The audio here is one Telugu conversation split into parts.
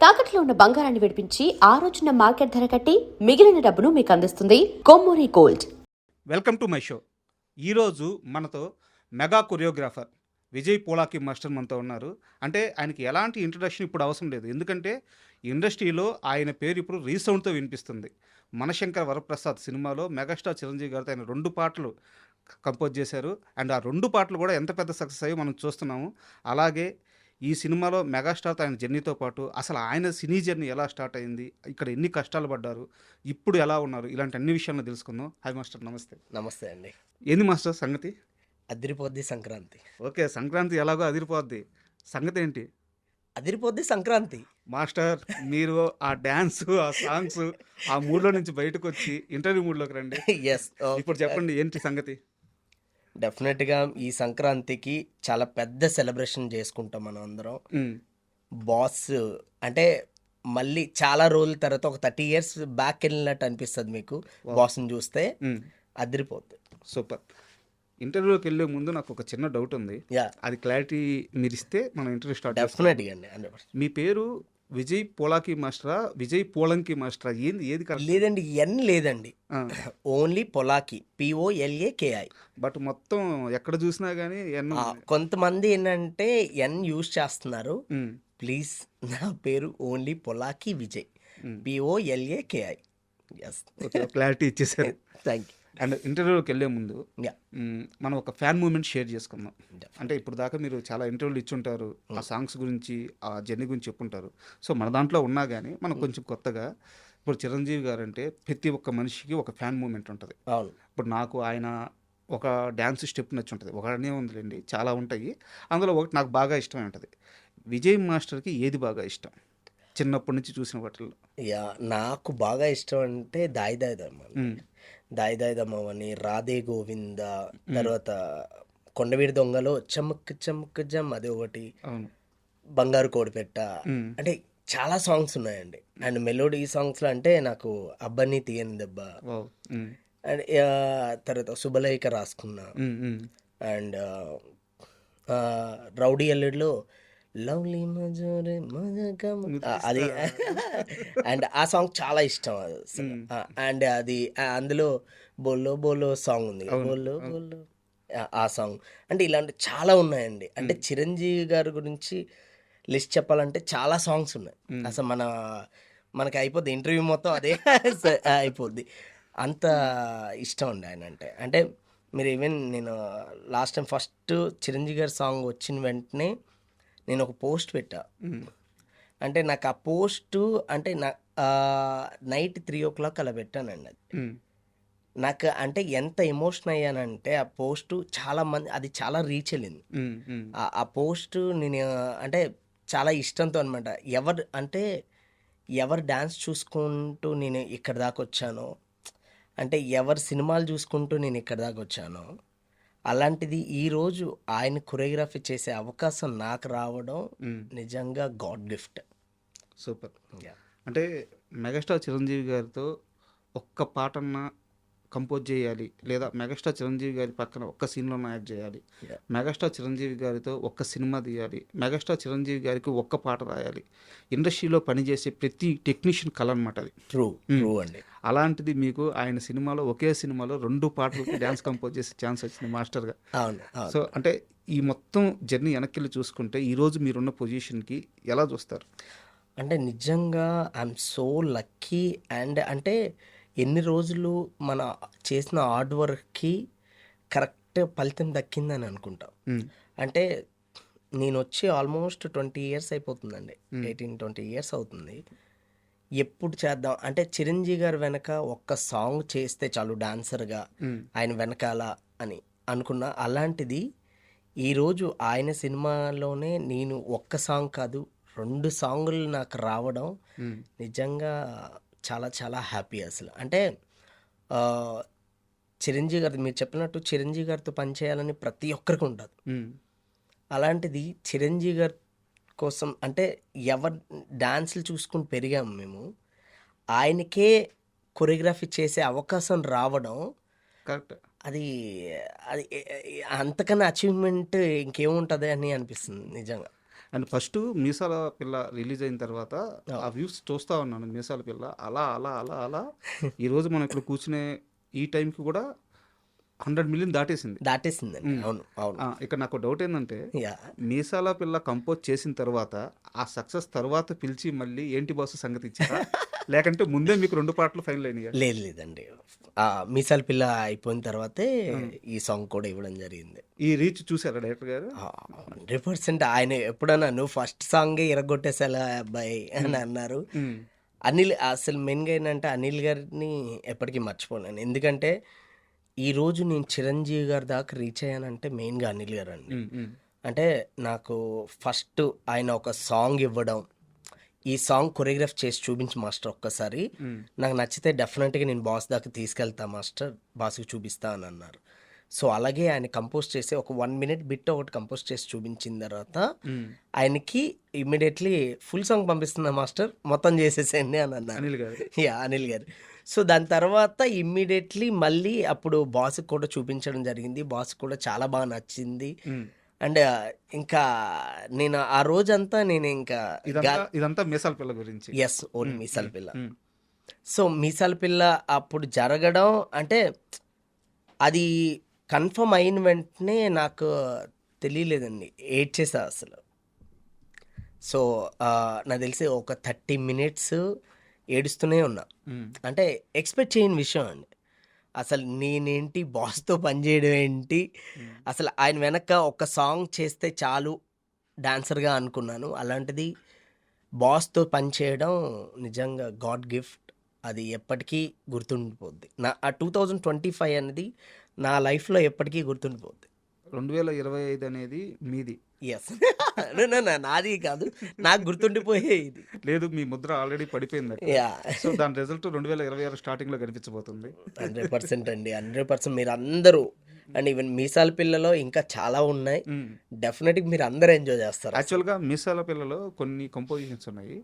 తాకట్లో ఉన్న బంగారాన్ని విడిపించి ఆ రోజున మార్కెట్ ధర కట్టి మిగిలిన డబ్బును మీకు అందిస్తుంది Kommuri gold. Welcome to my show. ఈరోజు మనతో mega choreographer Vijay Polaki master మనతో ఉన్నారు. అంటే ఆయనకి ఎలాంటి ఇంట్రడక్షన్ ఇప్పుడు అవసరం లేదు, ఎందుకంటే ఇండస్ట్రీలో ఆయన పేరు ఇప్పుడు రీసౌండ్తో వినిపిస్తుంది. మనశంకర వరప్రసాద్ సినిమాలో మెగాస్టార్ చిరంజీవి గారితో ఆయన 2 పాటలు కంపోజ్ చేశారు. అండ్ ఆ 2 పాటలు కూడా ఎంత పెద్ద సక్సెస్ అయ్యో మనం చూస్తున్నాము. అలాగే ఈ సినిమాలో మెగాస్టార్తో ఆయన జర్నీతో పాటు అసలు ఆయన సినీ జర్నీ ఎలా స్టార్ట్ అయింది, ఇక్కడ ఎన్ని కష్టాలు పడ్డారు, ఇప్పుడు ఎలా ఉన్నారు, ఇలాంటి అన్ని విషయాలను తెలుసుకుందాం. హాయ్ మాస్టర్, నమస్తే. నమస్తే అండి. ఏంది మాస్టర్ సంగతి? అదిరిపోద్ది సంక్రాంతి. ఓకే, సంక్రాంతి ఎలాగో అదిరిపోద్ది, సంగతి ఏంటి? అదిరిపోద్ది సంక్రాంతి మాస్టర్, మీరు ఆ డ్యాన్స్, ఆ సాంగ్స్, ఆ మూడ్లో నుంచి బయటకు వచ్చి ఇంటర్వ్యూ మూడ్లోకి రండి. ఎస్, ఇప్పుడు చెప్పండి ఏంటి సంగతి? డెఫినెట్గా ఈ సంక్రాంతికి చాలా పెద్ద సెలబ్రేషన్ చేసుకుంటాం మనం అందరం. బాస్ అంటే మళ్ళీ చాలా రోజుల తర్వాత ఒక 30 years బ్యాక్ వెళ్ళినట్టు అనిపిస్తుంది మీకు బాస్ని చూస్తే. అదిరిపోద్ది. సూపర్. ఇంటర్వ్యూకి వెళ్ళే ముందు నాకు ఒక చిన్న డౌట్ ఉంది, అది క్లారిటీ మీరు ఇస్తే మనం ఇంటర్వ్యూ స్టార్ట్. డెఫినెట్గా అండి, 100%. మీ పేరు విజయ్ పోలాకి మాస్టరా, విజయ్ పోలంకి మాస్టరా, ఏది కరెక్ట్? లేదండి, ఎన్ లేదండి, ఓన్లీ పొలాకి, POLAKI. బట్ మొత్తం ఎక్కడ చూసినా కానీ కొంతమంది ఏంటంటే ఎన్ యూజ్ చేస్తున్నారు. ప్లీజ్, నా పేరు only Polaki Vijay, POLAKI. Yes, clarity ఇచ్చేసారు. Thank you. అండ్ ఇంటర్వ్యూకి వెళ్ళే ముందు మనం ఒక ఫ్యాన్ మూమెంట్ షేర్ చేసుకుందాం. అంటే ఇప్పుడు దాకా మీరు చాలా ఇంటర్వ్యూలు ఇచ్చుంటారు, ఆ సాంగ్స్ గురించి, ఆ జర్నీ గురించి చెప్పుంటారు. సో మన దాంట్లో ఉన్నా కానీ మనం కొంచెం కొత్తగా, ఇప్పుడు చిరంజీవి గారు అంటే ప్రతి ఒక్క మనిషికి ఒక ఫ్యాన్ మూమెంట్ ఉంటుంది. ఇప్పుడు నాకు ఆయన ఒక డ్యాన్స్ స్టెప్ నచ్చి ఉంటుంది, ఒకనే ఉందిలేండి, చాలా ఉంటాయి. అందులో ఒకటి నాకు బాగా ఇష్టమై ఉంటుంది. విజయ్ మాస్టర్కి ఏది బాగా ఇష్టం చిన్నప్పటి నుంచి చూసిన వాటిల్లో? నాకు బాగా ఇష్టం అంటే దాయి దాయి దమ్మని, రాధే గోవింద, తర్వాత కొండవీడి దొంగలో చమక్ చమక్ జమ్, అది ఒకటి, బంగారు కోడిపెట్ట, అంటే చాలా సాంగ్స్ ఉన్నాయండి. అండ్ మెలోడీ సాంగ్స్లో అంటే నాకు అబ్బని తీయని దెబ్బ, అండ్ తర్వాత శుభలేఖ రాసుకున్నా, అండ్ రౌడీ అల్లుడిలో లవ్లీ మజోరే అది, అండ్ ఆ సాంగ్ చాలా ఇష్టం. అండ్ అది అందులో బోలో బోలో సాంగ్ ఉంది, బోలో బోలో, ఆ సాంగ్. అంటే ఇలాంటి చాలా ఉన్నాయండి. అంటే చిరంజీవి గారి గురించి లిస్ట్ చెప్పాలంటే చాలా సాంగ్స్ ఉన్నాయి. అసలు మనకి అయిపోద్ది ఇంటర్వ్యూ మొత్తం అదే అయిపోద్ది, అంత ఇష్టం అండి ఆయన అంటే. అంటే మీరు ఈవెన్ నేను లాస్ట్ టైం ఫస్ట్ చిరంజీవి గారి సాంగ్ వచ్చిన వెంటనే నేను ఒక పోస్ట్ పెట్టా. అంటే నాకు ఆ పోస్టు అంటే నైట్ 3 o'clock అలా పెట్టానండి. అది నాకు అంటే ఎంత ఎమోషన్ అయ్యానంటే ఆ పోస్టు చాలా మంది, అది చాలా రీచ్ వెళ్ళింది. ఆ పోస్టు నేను అంటే చాలా ఇష్టంతో అనమాట. ఎవరు డ్యాన్స్ చూసుకుంటూ నేను ఇక్కడ దాకా వచ్చానో, అంటే ఎవరు సినిమాలు చూసుకుంటూ నేను ఇక్కడ దాకా వచ్చానో, అలాంటిది ఈరోజు ఆయన కొరియోగ్రఫీ చేసే అవకాశం నాకు రావడం నిజంగా గాడ్ గిఫ్ట్. సూపర్. అంటే మెగాస్టార్ చిరంజీవి గారితో ఒక్క పాటన్నా కంపోజ్ చేయాలి, లేదా మెగాస్టార్ చిరంజీవి గారి పక్కన ఒక్క సీన్లోనే యాడ్ చేయాలి, మెగాస్టార్ చిరంజీవి గారితో ఒక్క సినిమా తీయాలి, మెగాస్టార్ చిరంజీవి గారికి ఒక్క పాట రాయాలి, ఇండస్ట్రీలో పనిచేసే ప్రతి టెక్నీషియన్ కళ అనమాట అది. ట్రూ అండి. అలాంటిది మీకు ఆయన సినిమాలో, ఒకే సినిమాలో 2 పాటలకి డ్యాన్స్ కంపోజ్ చేసే ఛాన్స్ వచ్చింది మాస్టర్గా. సో అంటే ఈ మొత్తం జర్నీ వెనక్కి చూసుకుంటే ఈరోజు మీరున్న పొజిషన్కి ఎలా చూస్తారు? అంటే నిజంగా ఐఎమ్ సో లక్కీ. అండ్ అంటే ఎన్ని రోజులు మన చేసిన హార్డ్ వర్క్కి కరెక్ట్ ఫలితం దక్కిందని అనుకుంటా. అంటే నేను వచ్చి ఆల్మోస్ట్ 20 years అయిపోతుందండి, 18-20 years అవుతుంది. ఎప్పుడు చేద్దాం అంటే చిరంజీవి గారి వెనక ఒక్క సాంగ్ చేస్తే చాలు డాన్సర్గా ఆయన వెనకాల అని అనుకున్నా. అలాంటిది ఈరోజు ఆయన సినిమాలోనే నేను ఒక్క సాంగ్ కాదు 2 సాంగులు నాకు రావడం నిజంగా చాలా చాలా హ్యాపీ. అసలు అంటే చిరంజీవి గారి, మీరు చెప్పినట్టు చిరంజీవి గారితో పనిచేయాలని ప్రతి ఒక్కరికి ఉంటుంది. అలాంటిది చిరంజీవి గారి కోసం అంటే ఎవరు డాన్సులు చూసుకుని పెరిగాము మేము, ఆయనకే కొరియోగ్రఫీ చేసే అవకాశం రావడం కరెక్ట్. అది అది అంతకన్నా అచీవ్మెంట్ ఇంకేముంటుంది అని అనిపిస్తుంది నిజంగా. అండ్ ఫస్ట్ మీసాల పిల్ల రిలీజ్ అయిన తర్వాత ఆ వ్యూస్ చూస్తా ఉన్నాను. మీసాల పిల్ల అలా అలా అలా అలా ఈరోజు మనం ఇక్కడ కూర్చునే ఈ టైంకి కూడా 100 మిలియన్ దాటేసింది. దాటేసిందండి. అవును, అవును. ఇక్కడ నాకు డౌట్ ఏంటంటే యా మీసాల పిల్ల కంపోజ్ చేసిన తర్వాత ఆ సక్సెస్ తర్వాత పిలిచి మళ్ళీ ఏంటి బాసు సంగతి ఇచ్చారా, లేకంటే ముందే మీకు 2 పాటలు ఫైనల్ అయినాయా? లేదండి. మీసాల పిల్ల అయిపోయిన తర్వాతే ఈ సాంగ్ కూడా ఇవ్వడం జరిగింది. ఈ రీచ్ చూసారా డైరెక్టర్ గారు? 100% ఆయన ఎప్పుడన్నా నువ్వు ఫస్ట్ సాంగే ఇరగొట్టేసేలా అబ్బాయి అని అన్నారు. అనిల్ అసలు మెయిన్గా ఏంటంటే అనిల్ గారిని ఎప్పటికీ మర్చిపోలేను. ఎందుకంటే ఈరోజు నేను చిరంజీవి గారి దాకా రీచ్ అయ్యానంటే మెయిన్గా అనిల్ గారు అండి. అంటే నాకు ఫస్ట్ ఆయన ఒక సాంగ్ ఇవ్వడం, ఈ సాంగ్ కొరియోగ్రాఫ్ చేసి చూపించి మాస్టర్ ఒక్కసారి నాకు నచ్చితే డెఫినెట్గా నేను బాస్ దాకా తీసుకెళ్తా మాస్టర్, బాస్కి చూపిస్తా అని అన్నారు. సో అలాగే ఆయన కంపోజ్ చేసి ఒక 1 మినిట్ బిట్ ఒకటి కంపోజ్ చేసి చూపించిన తర్వాత ఆయనకి ఇమ్మీడియట్లీ ఫుల్ సాంగ్ పంపిస్తున్నా మాస్టర్, మొత్తం చేసేసేయండి అని అన్నారు. అనిల్ గారు. అనిల్ గారు. సో దాని తర్వాత ఇమ్మీడియట్లీ మళ్ళీ అప్పుడు బాస్కి కూడా చూపించడం జరిగింది. బాస్ కూడా చాలా బాగా నచ్చింది. అండ్ ఇంకా నేను ఆ రోజంతా నేను ఇంకా ఇదంతా మీసాల పిల్ల గురించి. ఎస్, ఓన్లీ మీసాల పిల్ల. సో మీసాల పిల్ల అప్పుడు జరగడం అంటే అది కన్ఫర్మ్ అయిన వెంటనే నాకు తెలియలేదండి, ఏడ్చేసా అసలు. సో నాకు తెలిసి ఒక 30 మినిట్స్ ఏడుస్తూనే ఉన్నా. అంటే ఎక్స్పెక్ట్ చేయని విషయం అండి. అసలు నేనేంటి బాస్తో పనిచేయడం ఏంటి, అసలు ఆయన వెనక ఒక సాంగ్ చేస్తే చాలు డాన్సర్గా అనుకున్నాను. అలాంటిది బాస్తో పనిచేయడం నిజంగా గాడ్ గిఫ్ట్. అది ఎప్పటికీ గుర్తుండిపోద్ది. ఆ 2025 అనేది నా లైఫ్లో ఎప్పటికీ గుర్తుండిపోద్ది. 2025 అనేది మీది. ఎస్, నాది కాదు, నాకు గుర్తుండిపోయే ఇది. లేదు, మీ ముద్ర ఆల్రెడీ పడిపోయింది. యా, సో దాని రిజల్ట్ 2026 స్టార్టింగ్ లో కనిపించబోతుంది. 100% అండి, 100%. మీరు అందరూ అండ్ ఈవెన్ మీసాల పిల్లలో ఇంకా చాలా ఉన్నాయి. డెఫినెట్గా మీరు అందరూ ఎంజాయ్ చేస్తారు. యాక్చువల్గా మీసాల పిల్లలో కొన్ని కంపోజిషన్స్ ఉన్నాయి,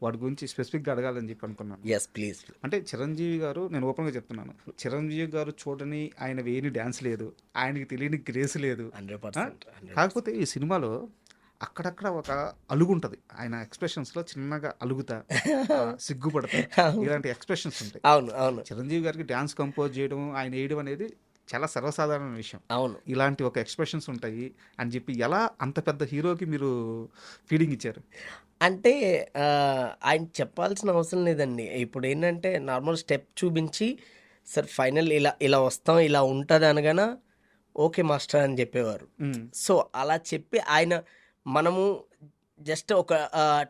వాటి గురించి స్పెసిఫిక్గా అడగాలని చెప్పి అనుకున్నాను. Yes please. అంటే చిరంజీవి గారు, నేను ఓపెన్గా చెప్తున్నాను, చిరంజీవి గారు చూడని ఆయన వేయని డ్యాన్స్ లేదు, ఆయనకి తెలియని గ్రేస్ లేదు. 100%. కాకపోతే ఈ సినిమాలో అక్కడక్కడ ఒక అలుగు ఉంటుంది, ఆయన ఎక్స్ప్రెషన్స్లో చిన్నగా అలుగుతా, సిగ్గుపడతా, ఇలాంటి ఎక్స్ప్రెషన్స్ ఉంటాయి. అవును, అవును. చిరంజీవి గారికి డ్యాన్స్ కంపోజ్ చేయడం, ఆయన వేయడం అనేది చాలా సర్వసాధారణ విషయం. అవును, ఇలాంటి ఒక ఎక్స్ప్రెషన్స్ ఉంటాయి అని చెప్పి ఎలా అంత పెద్ద హీరోకి మీరు ఫీలింగ్ ఇచ్చారు? అంటే ఆయన చెప్పాల్సిన అవసరం లేదండి. ఇప్పుడు ఏంటంటే నార్మల్ స్టెప్ చూపించి సార్ ఫైనల్ ఇలా ఇలా వస్తాం, ఇలా ఉంటుంది అనగానే ఓకే మాస్టర్ అని చెప్పేవారు. సో అలా చెప్పి ఆయన మనము జస్ట్ ఒక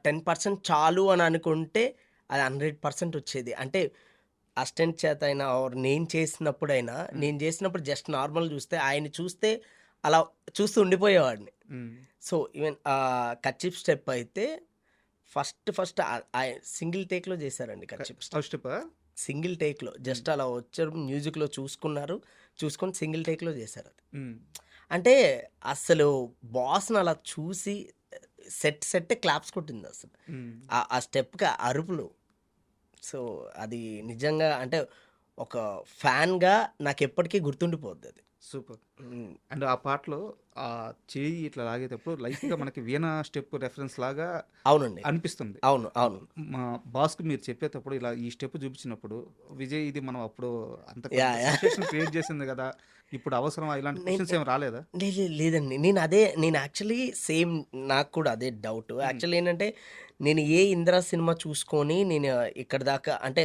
10% చాలు అని అనుకుంటే అది 100% వచ్చేది. అంటే అసిస్టెంట్ చేత అయినా నేను చేసినప్పుడు జస్ట్ నార్మల్ చూస్తే ఆయన చూస్తే అలా చూస్తూ ఉండిపోయేవాడిని. సో ఈవెన్ కచ్చిప్ స్టెప్ అయితే ఫస్ట్ సింగిల్ టేక్లో చేశారండి. కచ్చిప్ స్టెప్ సింగిల్ టేక్లో జస్ట్ అలా వచ్చారు, మ్యూజిక్లో చూసుకొని సింగిల్ టేక్లో చేశారు అది. అంటే అసలు బాస్ని అలా చూసి సెట్ క్లాప్స్ కొట్టింది అసలు ఆ స్టెప్కి అరుపులు. సో అది నిజంగా అంటే ఒక ఫ్యాన్గా నాకు ఎప్పటికీ గుర్తుండిపోద్ది అది. సూపర్. అండ్ ఆ పాటలో ఆ చేయి ఇట్లా లాగేటప్పుడు లైట్గా మనకి వీణా స్టెప్ రెఫరెన్స్ లాగా అవునండి అనిపిస్తుంది. అవును, అవును. మా బాస్కి మీరు చెప్పేటప్పుడు ఇలా ఈ స్టెప్ చూపించినప్పుడు విజయ్ ఇది మనం అప్పుడు అంత క్రియేట్ చేసింది కదా, ఇప్పుడు అవసరం ఇలాంటి క్వశ్చన్స్ ఏమి రాలేదా? లేదండి, నేను యాక్చువల్లీ సేమ్, నాకు కూడా అదే డౌట్. యాక్చువల్లీ ఏంటంటే నేను ఏ ఇంద్రా సినిమా చూసుకొని నేను ఇక్కడ దాకా అంటే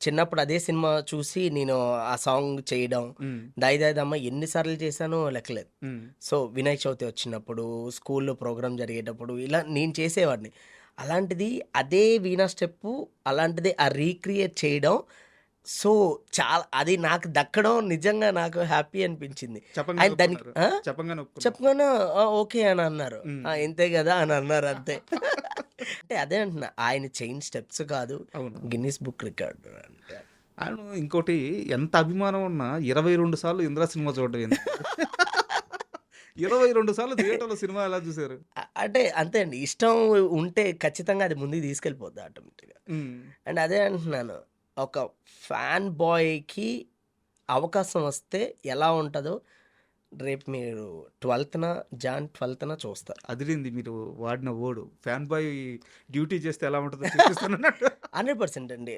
చిన్నప్పుడు అదే సినిమా చూసి నేను ఆ సాంగ్ చేయడం, దాయిదాయిదమ్మ ఎన్నిసార్లు చేశానో లెక్కలేదు. సో వినాయక చవితి వచ్చినప్పుడు, స్కూల్లో ప్రోగ్రామ్ జరిగేటప్పుడు ఇలా నేను చేసేవాడిని. అలాంటిది అదే వీణా స్టెప్పు అలాంటిది ఆ రీక్రియేట్ చేయడం, సో చాలా అది నాకు దక్కడం నిజంగా నాకు హ్యాపీ అనిపించింది. ఆయన దానికి చెప్పగానే ఓకే అని అన్నారు, ఇంతే కదా అని అన్నారు, అంతే. అంటే అదే అంటున్నా, ఆయన చైన్ స్టెప్స్ కాదు, గిన్నిస్ బుక్ రికార్డ్. అవును. ఇంకోటి, ఎంత అభిమానం ఉన్నా 22 సార్లు ఇంద్రా సినిమా చూడడం 22 సార్లు థియేటర్లో సినిమా ఎలా చూసారు? అంటే అంతే అండి, ఇష్టం ఉంటే ఖచ్చితంగా అది ముందుకు తీసుకెళ్ళిపోద్ది ఆటోమేటిక్గా. అండ్ అదే అంటున్నాను, ఒక ఫ్యాన్ బాయ్కి అవకాశం వస్తే ఎలా ఉంటుందో రేపు మీరు జాన్ 12న చూస్తారు. అదిరింది మీరు వాడిన ఓడు. ఫ్యాన్ బాయ్ డ్యూటీ చేస్తే ఎలా ఉంటుందో చూపిస్తానన్నట్టు. 100% అండి.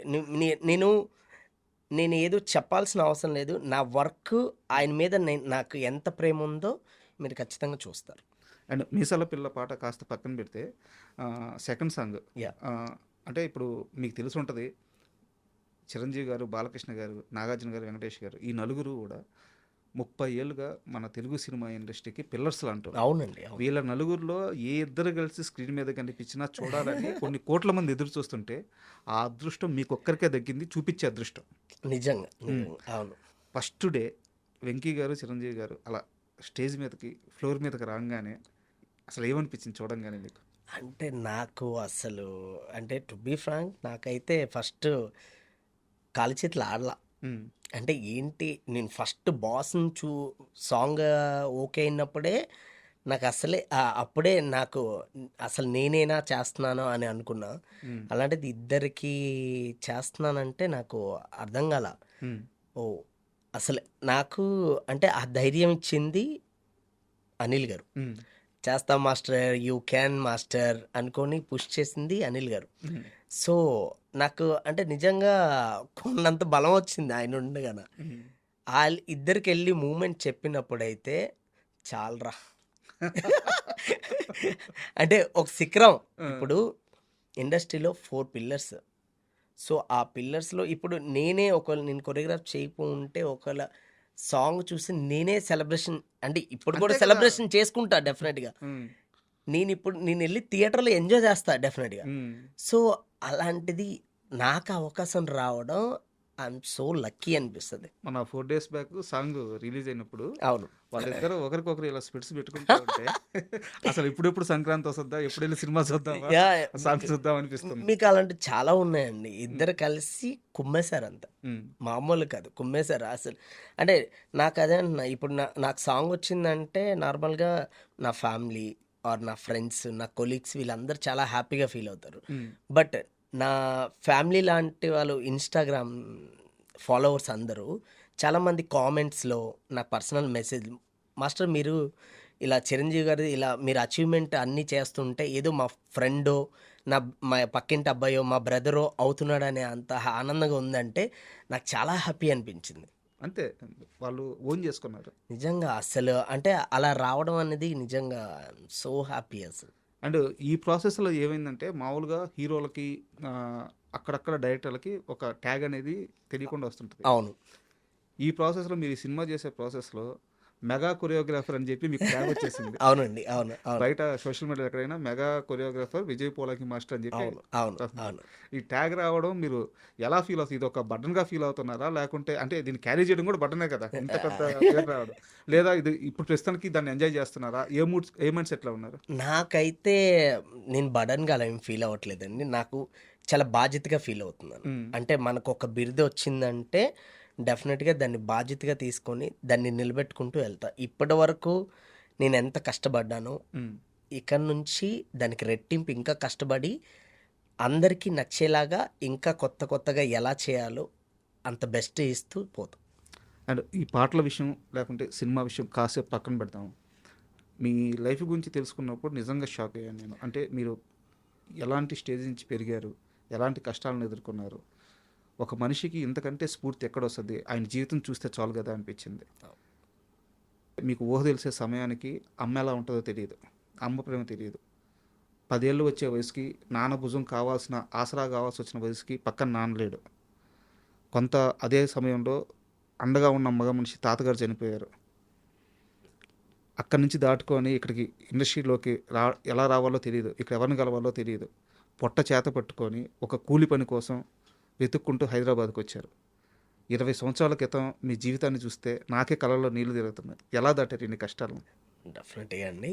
నేను ఏదో చెప్పాల్సిన అవసరం లేదు. నా వర్క్ ఆయన మీద నాకు ఎంత ప్రేమ ఉందో మీరు ఖచ్చితంగా చూస్తారు. అండ్ మీసాల పిల్ల పాట కాస్త పక్కన పెడితే సెకండ్ సాంగ్ యాహ్! అంటే ఇప్పుడు మీకు తెలిసి ఉంటుంది చిరంజీవి గారు, బాలకృష్ణ గారు, నాగార్జున గారు, వెంకటేష్ గారు ఈ నలుగురు కూడా 30 ఏళ్ళుగా మన తెలుగు సినిమా ఇండస్ట్రీకి పిల్లర్స్లు అంటారు. అవునండి. అవును. వీళ్ళ నలుగురిలో ఏ ఇద్దరు కలిసి స్క్రీన్ మీద కనిపించినా చూడాలని కొన్ని కోట్ల మంది ఎదురు చూస్తుంటే ఆ అదృష్టం మీకు ఒక్కరికే దక్కింది, చూపించే అదృష్టం. నిజంగా. అవును. ఫస్ట్ డే వెంకీ గారు, చిరంజీవి గారు అలా స్టేజ్ మీదకి ఫ్లోర్ మీదకి రాగానే అసలు ఏమనిపించింది చూడంగానే మీకు? అంటే నాకు అసలు అంటే టు బీ ఫ్రాంక్ నాకైతే ఫస్ట్ కాలు చేతులు ఆడలా. ఉమ్, అంటే ఏంటి నేను ఫస్ట్ బాస్‌ని సాంగ్ ఓకే అయినప్పుడే నాకు అసలే అప్పుడే నాకు అసలు నేనేనా చేస్తున్నాను అని అనుకున్నా. ఉమ్, అలాంటిది ఇద్దరికి చేస్తున్నానంటే నాకు అర్థం కాల. ఉమ్, ఓహ్! అసలు నాకు అంటే ఆ ధైర్యం ఇచ్చింది అనిల్ గారు. ఉమ్, చేస్తాం మాస్టర్, యూ క్యాన్ మాస్టర్ అనుకోని పుష్ చేసింది అనిల్ గారు. ఉమ్, సో నాకు అంటే నిజంగా కొన్నంత బలం వచ్చింది ఆయన ఉండగాన. ఉమ్. ఆళ్ళు ఇద్దరికి వెళ్ళి మూమెంట్ చెప్పినప్పుడైతే చాలరా. అంటే ఒక శిఖరం. ఇప్పుడు ఇండస్ట్రీలో 4 పిల్లర్స్. సో ఆ పిల్లర్స్లో ఇప్పుడు నేను కొరియోగ్రాఫ్ చేయకుంటే ఒకవేళ సాంగ్ చూసి నేనే సెలబ్రేషన్ అంటే ఇప్పుడు కూడా అంతే కదా. సెలబ్రేషన్ చేసుకుంటా డెఫినెట్గా. ఉమ్, నేను వెళ్ళి థియేటర్లో ఎంజాయ్ చేస్తా డెఫినెట్గా. ఉమ్. సో అలాంటిది నాకు అవకాశం రావడం ఐఎమ్ సో లక్కీ అనిపిస్తుంది. మన 4 days బ్యాక్ సాంగ్ రిలీజ్ అయినప్పుడు అవును. వాళ్ళిద్దరు ఒకరికొకరు ఇలా స్పిట్స్ పెట్టుకుంటూ ఉంటే అసలు ఇప్పుడెప్పుడు సంక్రాంతి వస్తుందా, ఎప్పుడు వెళ్ళి సినిమా చూద్దామా, యా, సాంగ్ చూద్దాం అనిపిస్తుంది. మీకు అలాంటి చాలా ఉన్నాయండి. ఇద్దరు కలిసి కుమ్మేశారు అంత ఉమ్, మామూలు కాదు, కుమ్మేశారు అసలు. అంటే నాకు అదే అన్న ఇప్పుడు నాకు సాంగ్ వచ్చిందంటే నార్మల్గా నా ఫ్యామిలీ ఆర్ నా ఫ్రెండ్స్, నా కొలీగ్స్ వీళ్ళందరూ చాలా హ్యాపీగా ఫీల్ అవుతారు. ఉమ్, బట్ నా ఫ్యామిలీ లాంటి వాళ్ళు ఇన్స్టాగ్రామ్ ఫాలోవర్స్ అందరూ చాలామంది కామెంట్స్లో నా పర్సనల్ మెసేజ్, మాస్టర్ మీరు ఇలా చిరంజీవి గారి ఇలా మీరు అచీవ్మెంట్ అన్నీ చేస్తుంటే ఏదో మా ఫ్రెండో మా పక్కింటి అబ్బాయో మా బ్రదరో అవుతున్నాడనే అంత ఆనందంగా ఉందంటే నాకు చాలా హ్యాపీ అనిపించింది. అంతే వాళ్ళు ఓన్ చేసుకున్నారు. నిజంగా అసలు అంటే అలా రావడం అనేది నిజంగా సో హ్యాపీ అసలు. అండ్ ఈ ప్రాసెస్లో ఏమైందంటే మామూలుగా హీరోలకి అక్కడక్కడ డైరెక్టర్లకి ఒక ట్యాగ్ అనేది తెలియకుండా వస్తుంటుంది. అవును. ఈ ప్రాసెస్లో మీరు ఈ సినిమా చేసే ప్రాసెస్లో మెగా కొరియోగ్రాఫర్ అని చెప్పి మీకు ట్యాగ్ వచ్చేసింది. అవునండి. అవును. అవును. బయట సోషల్ మీడియా ఎక్కడైనా mega choreographer Vijay Polaki master అని చెప్పి అవును. అవును. వస్తుంది. అవును. ఈ ట్యాగ్ రావడం మీరు ఎలా ఫీల్ అవుతుంది? ఇది ఒక బటన్గా ఫీల్ అవుతున్నారా, లేకుంటే అంటే దీన్ని క్యారీ చేయడం కూడా బటనే కదా, ఇంత పెద్ద పేరు రావడం, లేదా ఇది ఇప్పుడు ప్రస్తుతానికి దాన్ని ఎంజాయ్ చేస్తున్నారా? ఏ మైండ్ సెట్లో ఉన్నారు? నాకైతే నేను బడన్గా అలా ఏం ఫీల్ అవ్వట్లేదండి. నాకు చాలా బాధ్యతగా ఫీల్ అవుతున్నాను. ఉమ్, అంటే మనకు ఒక బిరుదు వచ్చిందంటే డెఫినెట్గా దాన్ని బాధ్యతగా తీసుకొని దాన్ని నిలబెట్టుకుంటూ వెళ్తా. ఇప్పటి వరకు నేను ఎంత కష్టపడ్డానో ఉమ్. ఇక్కడ నుంచి దానికి రెట్టింపు ఇంకా కష్టపడి అందరికీ నచ్చేలాగా ఇంకా కొత్తగా ఎలా చేయాలో అంత బెస్ట్ ఇస్తూ పోతాం. అండ్ ఈ పాటల విషయం లేకుంటే సినిమా విషయం కాసేపు పక్కన పెడతాము. మీ లైఫ్ గురించి తెలుసుకున్నప్పుడు నిజంగా షాక్ అయ్యాను నేను. అంటే మీరు ఎలాంటి స్టేజ్ నుంచి పెరిగారు, ఎలాంటి కష్టాలను ఎదుర్కొన్నారు, ఒక మనిషికి ఇంతకంటే స్ఫూర్తి ఎక్కడొస్తుంది, ఆయన జీవితం చూస్తే చాలు కదా అనిపించింది. మీకు ఊహ తెలిసే సమయానికి అమ్మ ఎలా ఉంటుందో తెలియదు, అమ్మ ప్రేమ తెలియదు. 10 ఏళ్ళు వచ్చే వయసుకి నాన్న భుజం కావాల్సిన ఆసరా కావాల్సి వచ్చిన వయసుకి పక్కన నాన్న లేడు. కొంత అదే సమయంలో అండగా ఉన్న మగ మనిషి తాతగారు చనిపోయారు. అక్కడి నుంచి దాటుకొని ఇక్కడికి ఇండస్ట్రీలోకి ఎలా రావాలో తెలియదు, ఇక్కడ ఎవరిని కలవాలో తెలియదు. పొట్ట చేత పట్టుకొని ఒక కూలి పని కోసం వెతుక్కుంటూ హైదరాబాద్కి వచ్చారు. 20 సంవత్సరాల క్రితం మీ జీవితాన్ని చూస్తే నాకే కళ్ళల్లో నీళ్లు తిరుగుతున్నాయి. ఎలా దాటారు ఇన్ని కష్టాలను? డెఫినెట్గా అండి.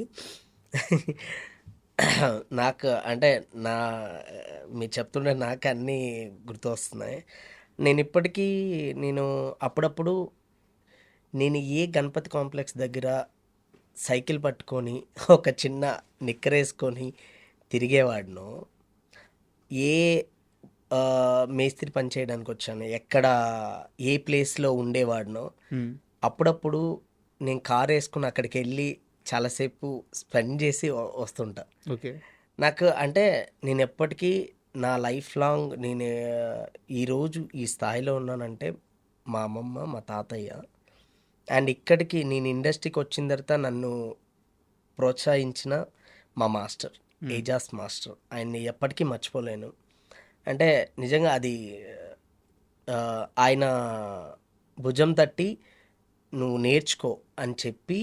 నాకు అంటే మీరు చెప్తుంటే నాకు అన్నీ గుర్తు వస్తున్నాయి. నేను అప్పుడప్పుడు నేను ఏ గణపతి కాంప్లెక్స్ దగ్గర సైకిల్ పట్టుకొని ఒక చిన్న నిక్కరేసుకొని తిరిగేవాడినో, ఏ మేస్త్రి పని చేయడానికి వచ్చాను, ఎక్కడ ఏ ప్లేస్లో ఉండేవాడినో, అప్పుడప్పుడు నేను కార్ వేసుకుని అక్కడికి వెళ్ళి చాలాసేపు స్పెండ్ చేసి వస్తుంటా. ఓకే. నాకు అంటే నేను ఎప్పటికీ నా లైఫ్ లాంగ్ నేను ఈరోజు ఈ స్థాయిలో ఉన్నానంటే మా అమ్మమ్మ, మా తాతయ్య. అండ్ ఇక్కడికి నేను ఇండస్ట్రీకి వచ్చిన తర్వాత నన్ను ప్రోత్సహించిన మా మాస్టర్, ఏజాస్ మాస్టర్. ఆయన్ని ఎప్పటికీ మర్చిపోలేను. అంటే నిజంగా అది ఆయన భుజం తట్టి నువ్వు నేర్చుకో అని చెప్పి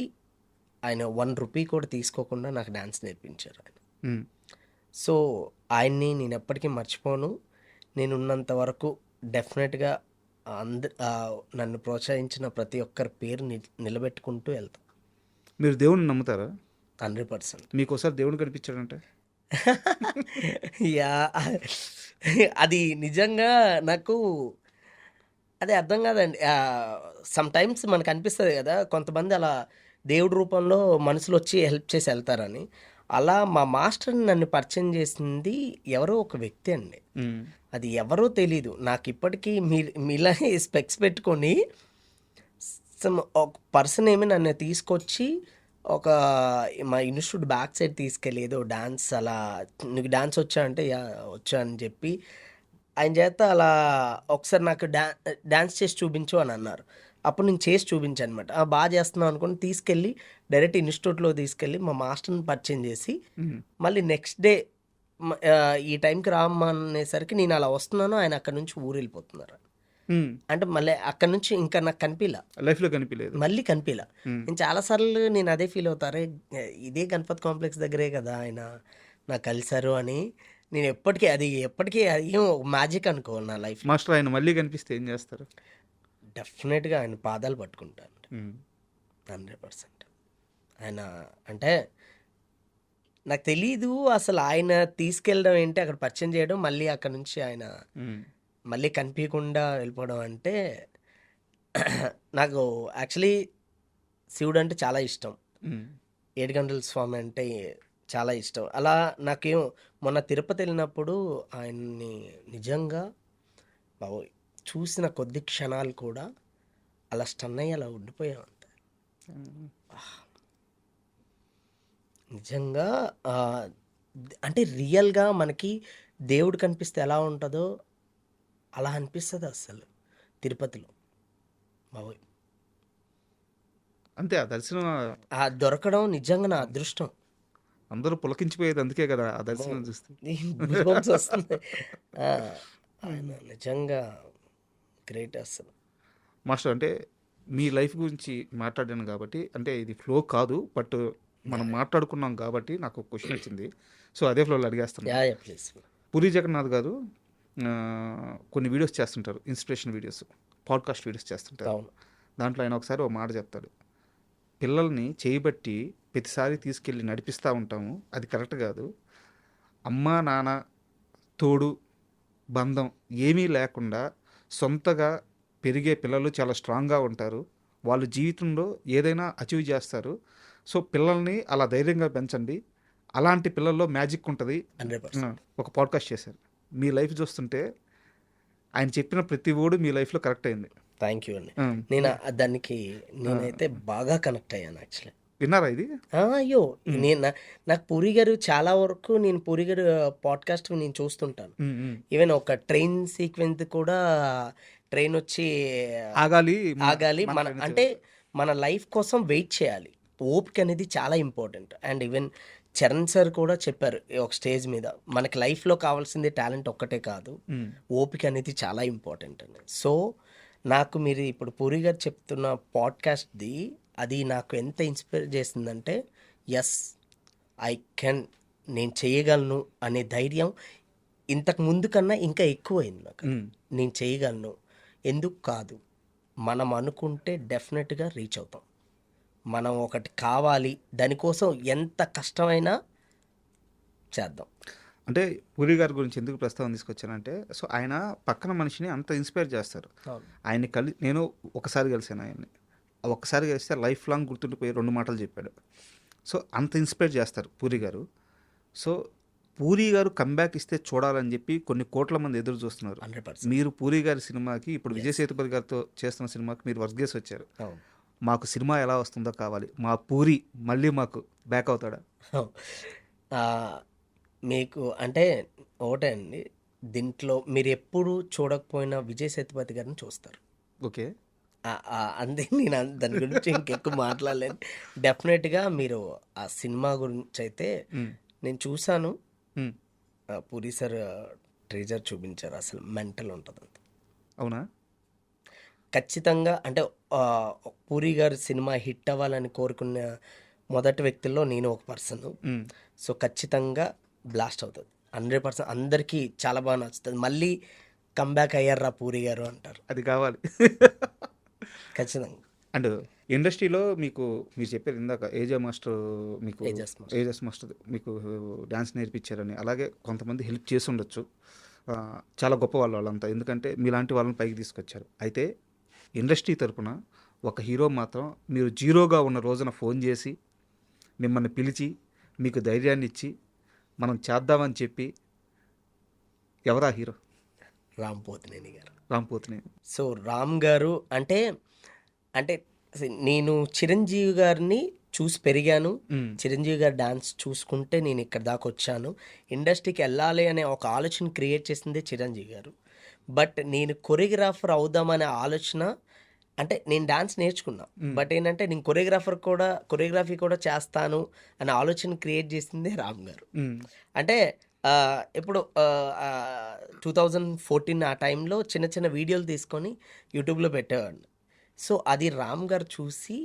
ఆయన 1 రూపీ కూడా తీసుకోకుండా నాకు డ్యాన్స్ నేర్పించారు ఆయన. సో ఆయన్ని నేను ఎప్పటికీ మర్చిపోను. నేను ఉన్నంత వరకు డెఫినెట్గా నన్ను ప్రోత్సహించిన ప్రతి ఒక్కరి పేరు నిలబెట్టుకుంటూ వెళ్తాను. మీరు దేవుడిని నమ్ముతారా? 100%. మీకు ఒకసారి దేవుడు కనిపించాడంటే? యా, అది నిజంగా నాకు అది అర్థం కాదండి. సమ్ టైమ్స్ మనకు అనిపిస్తుంది కదా, కొంతమంది అలా దేవుడి రూపంలో మనుషులు వచ్చి హెల్ప్ చేసి వెళ్తారని. అలా మా మాస్టర్ని నన్ను పరిచయం చేసింది ఎవరో ఒక వ్యక్తి అండి. అది ఎవరో తెలీదు నాకు ఇప్పటికీ. మీలానే స్పెక్స్ పెట్టుకొని ఒక పర్సన్ ఏమి నన్ను తీసుకొచ్చి మా ఇన్స్టిట్యూట్ బ్యాక్ సైడ్ తీసుకెళ్ళి ఏదో డాన్స్, అలా నీకు డాన్స్ వచ్చా అంటే యా వచ్చా అని చెప్పి ఆయన చేత అలా ఒకసారి నాకు డాన్స్ చేసి చూపించు అని అన్నారు. అప్పుడు నేను చేసి చూపించాను అనమాట. బాగా చేస్తున్నాను అనుకుని తీసుకెళ్ళి డైరెక్ట్ ఇన్స్టిట్యూట్లో తీసుకెళ్ళి మా మాస్టర్ని పరిచయం చేసి మళ్ళీ నెక్స్ట్ డే ఈ టైంకి రామనేసరికి నేను అలా వస్తున్నాను, ఆయన అక్కడ నుంచి ఊరు వెళ్ళిపోతున్నారు. అంటే మళ్ళీ అక్కడ నుంచి ఇంకా నాకు కనిపించలే, లైఫ్లో కనిపించలేదు, మళ్ళీ కనిపించలే. నేను చాలాసార్లు నేను అదే ఫీల్ అవుతారే, ఇదే గణపతి కాంప్లెక్స్ దగ్గరే కదా ఆయన నాకు కలిసారు అని. నేను ఎప్పటికీ ఏం మ్యాజిక్ అనుకో నా లైఫ్. మాస్టర్ ఆయన మళ్ళీ కనిపిస్తే ఏం చేస్తారు? డెఫినెట్గా ఆయన పాదాలు పట్టుకుంటాను 100%. ఆయన అంటే నాకు తెలీదు అసలు, ఆయన తీసుకెళ్ళడం ఏంటి, అక్కడ పరిచయం చేయడం, మళ్ళీ అక్కడ నుంచి ఆయన మళ్ళీ కనిపించకుండా వెళ్ళిపోవడం. అంటే నాకు యాక్చువల్లీ శివుడు అంటే చాలా ఇష్టం, ఏడుగంటల స్వామి అంటే చాలా ఇష్టం. అలా నాకేం మొన్న తిరుపతి వెళ్ళినప్పుడు ఆయన్ని నిజంగా బాబోయ్ చూసిన కొద్ది క్షణాలు కూడా అలా స్టన్ అయ్యి అలా ఉండిపోయా ఉంటాయి. నిజంగా అంటే రియల్గా మనకి దేవుడు కనిపిస్తే ఎలా ఉంటుందో అలా అనిపిస్తుంది అసలు తిరుపతిలో బాబోయ్. అంతే, ఆ దర్శనం దొరకడం నిజంగా నా అదృష్టం. అందరూ పులకించిపోయేది అందుకే కదా, ఆ దర్శనం చూస్తే వస్తుంది. ఆయన నిజంగా గ్రేట్ అసలు. మాస్టర్ అంటే మీ లైఫ్ గురించి మాట్లాడాను కాబట్టి, అంటే ఇది ఫ్లో కాదు బట్ మనం మాట్లాడుకున్నాం కాబట్టి నాకు ఒక క్వశ్చన్ వచ్చింది. సో అదే ఫ్లోలో అడిగేస్తాను. ప్లీజ్. పూరి జగన్నాథ్ గారు కొన్ని వీడియోస్ చేస్తుంటారు, ఇన్స్పిరేషన్ వీడియోస్, పాడ్కాస్ట్ వీడియోస్ చేస్తుంటారు. దాంట్లో ఆయన ఒకసారి ఒక మాట చెప్తాడు, పిల్లల్ని చేయబట్టి ప్రతిసారి తీసుకెళ్ళి నడిపిస్తూ ఉంటాము, అది కరెక్ట్ కాదు. అమ్మ నాన్న తోడు బంధం ఏమీ లేకుండా సొంతగా పెరిగే పిల్లలు చాలా స్ట్రాంగ్గా ఉంటారు, వాళ్ళు జీవితంలో ఏదైనా అచీవ్ చేస్తారు. సో పిల్లల్ని అలా ధైర్యంగా పెంచండి, అలాంటి పిల్లల్లో మ్యాజిక్ ఉంటుంది. ఒక పాడ్కాస్ట్ చేశారు. మీ లైఫ్ చూస్తుంటే ఆయన చెప్పిన ప్రతి ఓడు మీ లైఫ్లో కరెక్ట్ అయింది. థ్యాంక్ యూ అండి. నేను దానికి నేనైతే బాగా కనెక్ట్ అయ్యాను యాక్చువల్లీ. విన్నారా ఇది? అయ్యో, నాకు పూరి గారు చాలా వరకు నేను పూరి గారు పాడ్కాస్ట్ నేను చూస్తుంటాను. ఈవెన్ ఒక ట్రైన్ సీక్వెన్స్ కూడా, ట్రైన్ వచ్చి ఆగాలి అంటే మన లైఫ్ కోసం వెయిట్ చేయాలి, ఓపిక అనేది చాలా important. And even Charan sir కూడా చెప్పారు ఒక స్టేజ్ మీద, మనకి లైఫ్లో కావాల్సింది టాలెంట్ ఒక్కటే కాదు, ఓపిక అనేది చాలా ఇంపార్టెంట్ అని. సో నాకు మీరు ఇప్పుడు పూరి గారు చెప్తున్న పాడ్కాస్ట్ది అది నాకు ఎంత ఇన్స్పైర్ చేసిందంటే, ఎస్ ఐ కెన్, నేను చేయగలను అనే ధైర్యం ఇంతకు ముందు కన్నా ఇంకా ఎక్కువైంది నాకు. నేను చేయగలను, ఎందుకు కాదు, మనం అనుకుంటే డెఫినెట్గా రీచ్ అవుతాం. మనం ఒకటి కావాలి, దానికోసం ఎంత కష్టమైనా చేద్దాం. అంటే పూరి గారి గురించి ఎందుకు ప్రస్తావన తీసుకొచ్చానంటే, సో ఆయన పక్కన మనిషిని అంత ఇన్స్పైర్ చేస్తారు. ఆయన్ని నేను ఒకసారి కలిసాను ఆయన్ని, ఒక్కసారి కలిస్తే లైఫ్ లాంగ్ గుర్తుండిపోయి 2 మాటలు చెప్పాడు. సో అంత ఇన్స్పైర్ చేస్తారు పూరి గారు. సో పూరి గారు కంబ్యాక్ ఇస్తే చూడాలని చెప్పి కొన్ని కోట్ల మంది ఎదురు చూస్తున్నారు. 100%. మీరు పూరి గారి సినిమాకి ఇప్పుడు విజయ్ సేతుపతి గారితో చేస్తున్న సినిమాకి మీరు వర్క్ చేసి వచ్చారు. మాకు సినిమా ఎలా వస్తుందో కావాలి, మా పూరి మళ్ళీ మాకు బ్యాక్ అవుతాడా? ఆ, మీకు అంటే ఒకటే అండి, దీంట్లో మీరు ఎప్పుడు చూడకపోయినా విజయ్ సేతుపతి గారిని చూస్తారు. ఓకే. అంతే, నేను దాని గురించి ఇంకెక్కువ మాట్లాడలేను. డెఫినెట్గా మీరు ఆ సినిమా గురించి అయితే మ్మ్. నేను చూశాను. మ్మ్. పూరి సార్ ట్రేజర్ చూపించారు, అసలు మెంటల్ ఉంటుంది అంత. అవునా? ఖచ్చితంగా అంటే ఆ, పూరి గారి సినిమా హిట్ అవ్వాలని కోరుకున్న మొదటి వ్యక్తుల్లో నేను ఒక పర్సన్. మ్మ్. సో ఖచ్చితంగా బ్లాస్ట్ అవుతుంది 100%. అందరికీ చాలా బాగా నచ్చుతుంది. మళ్ళీ కంబ్యాక్ అయ్యారా పూరి గారు అంటారు అది కావాలి. ఖచ్చితంగా. అండ్ ఇండస్ట్రీలో మీకు మీరు చెప్పారు ఇందాక ఏజే మాస్టర్ మీకు ఏజెస్ మాస్టర్. ఏజెస్ మాస్టర్ మీకు డ్యాన్స్ నేర్పించారని, అలాగే కొంతమంది హెల్ప్ చేసి ఉండొచ్చు. చాలా గొప్ప వాళ్ళంతా, ఎందుకంటే మీలాంటి వాళ్ళని పైకి తీసుకొచ్చారు. అయితే ఇండస్ట్రీ తరపున ఒక హీరో మాత్రం మీరు జీరోగా ఉన్న రోజున ఫోన్ చేసి మిమ్మల్ని పిలిచి మీకు ధైర్యాన్ని ఇచ్చి మనం చేద్దామని చెప్పి ఎవరా హీరో? రామ్ పోతినేని గారు. రామ్ పోతినేని. సో రామ్ గారు అంటే అంటే నేను చిరంజీవి గారిని చూసి పెరిగాను. మ్మ్. చిరంజీవి గారి డాన్స్ చూసుకుంటే నేను ఇక్కడ దాకా వచ్చాను. ఇండస్ట్రీకి వెళ్ళాలి అనే ఒక ఆలోచన క్రియేట్ చేసిందే చిరంజీవి గారు. బట్ నేను కొరియోగ్రాఫర్ అవుదామనే ఆలోచన, అంటే నేను డాన్స్ నేర్చుకున్నా, బట్ ఏంటంటే నేను కొరియోగ్రఫీ కూడా చేస్తాను అనే ఆలోచన క్రియేట్ చేసిందే రామ్ గారు. మ్మ్. అంటే ఇప్పుడు 2014 ఆ టైంలో చిన్న చిన్న వీడియోలు తీసుకొని యూట్యూబ్లో పెట్టేవాడిని. సో అది రామ్ గారు చూసి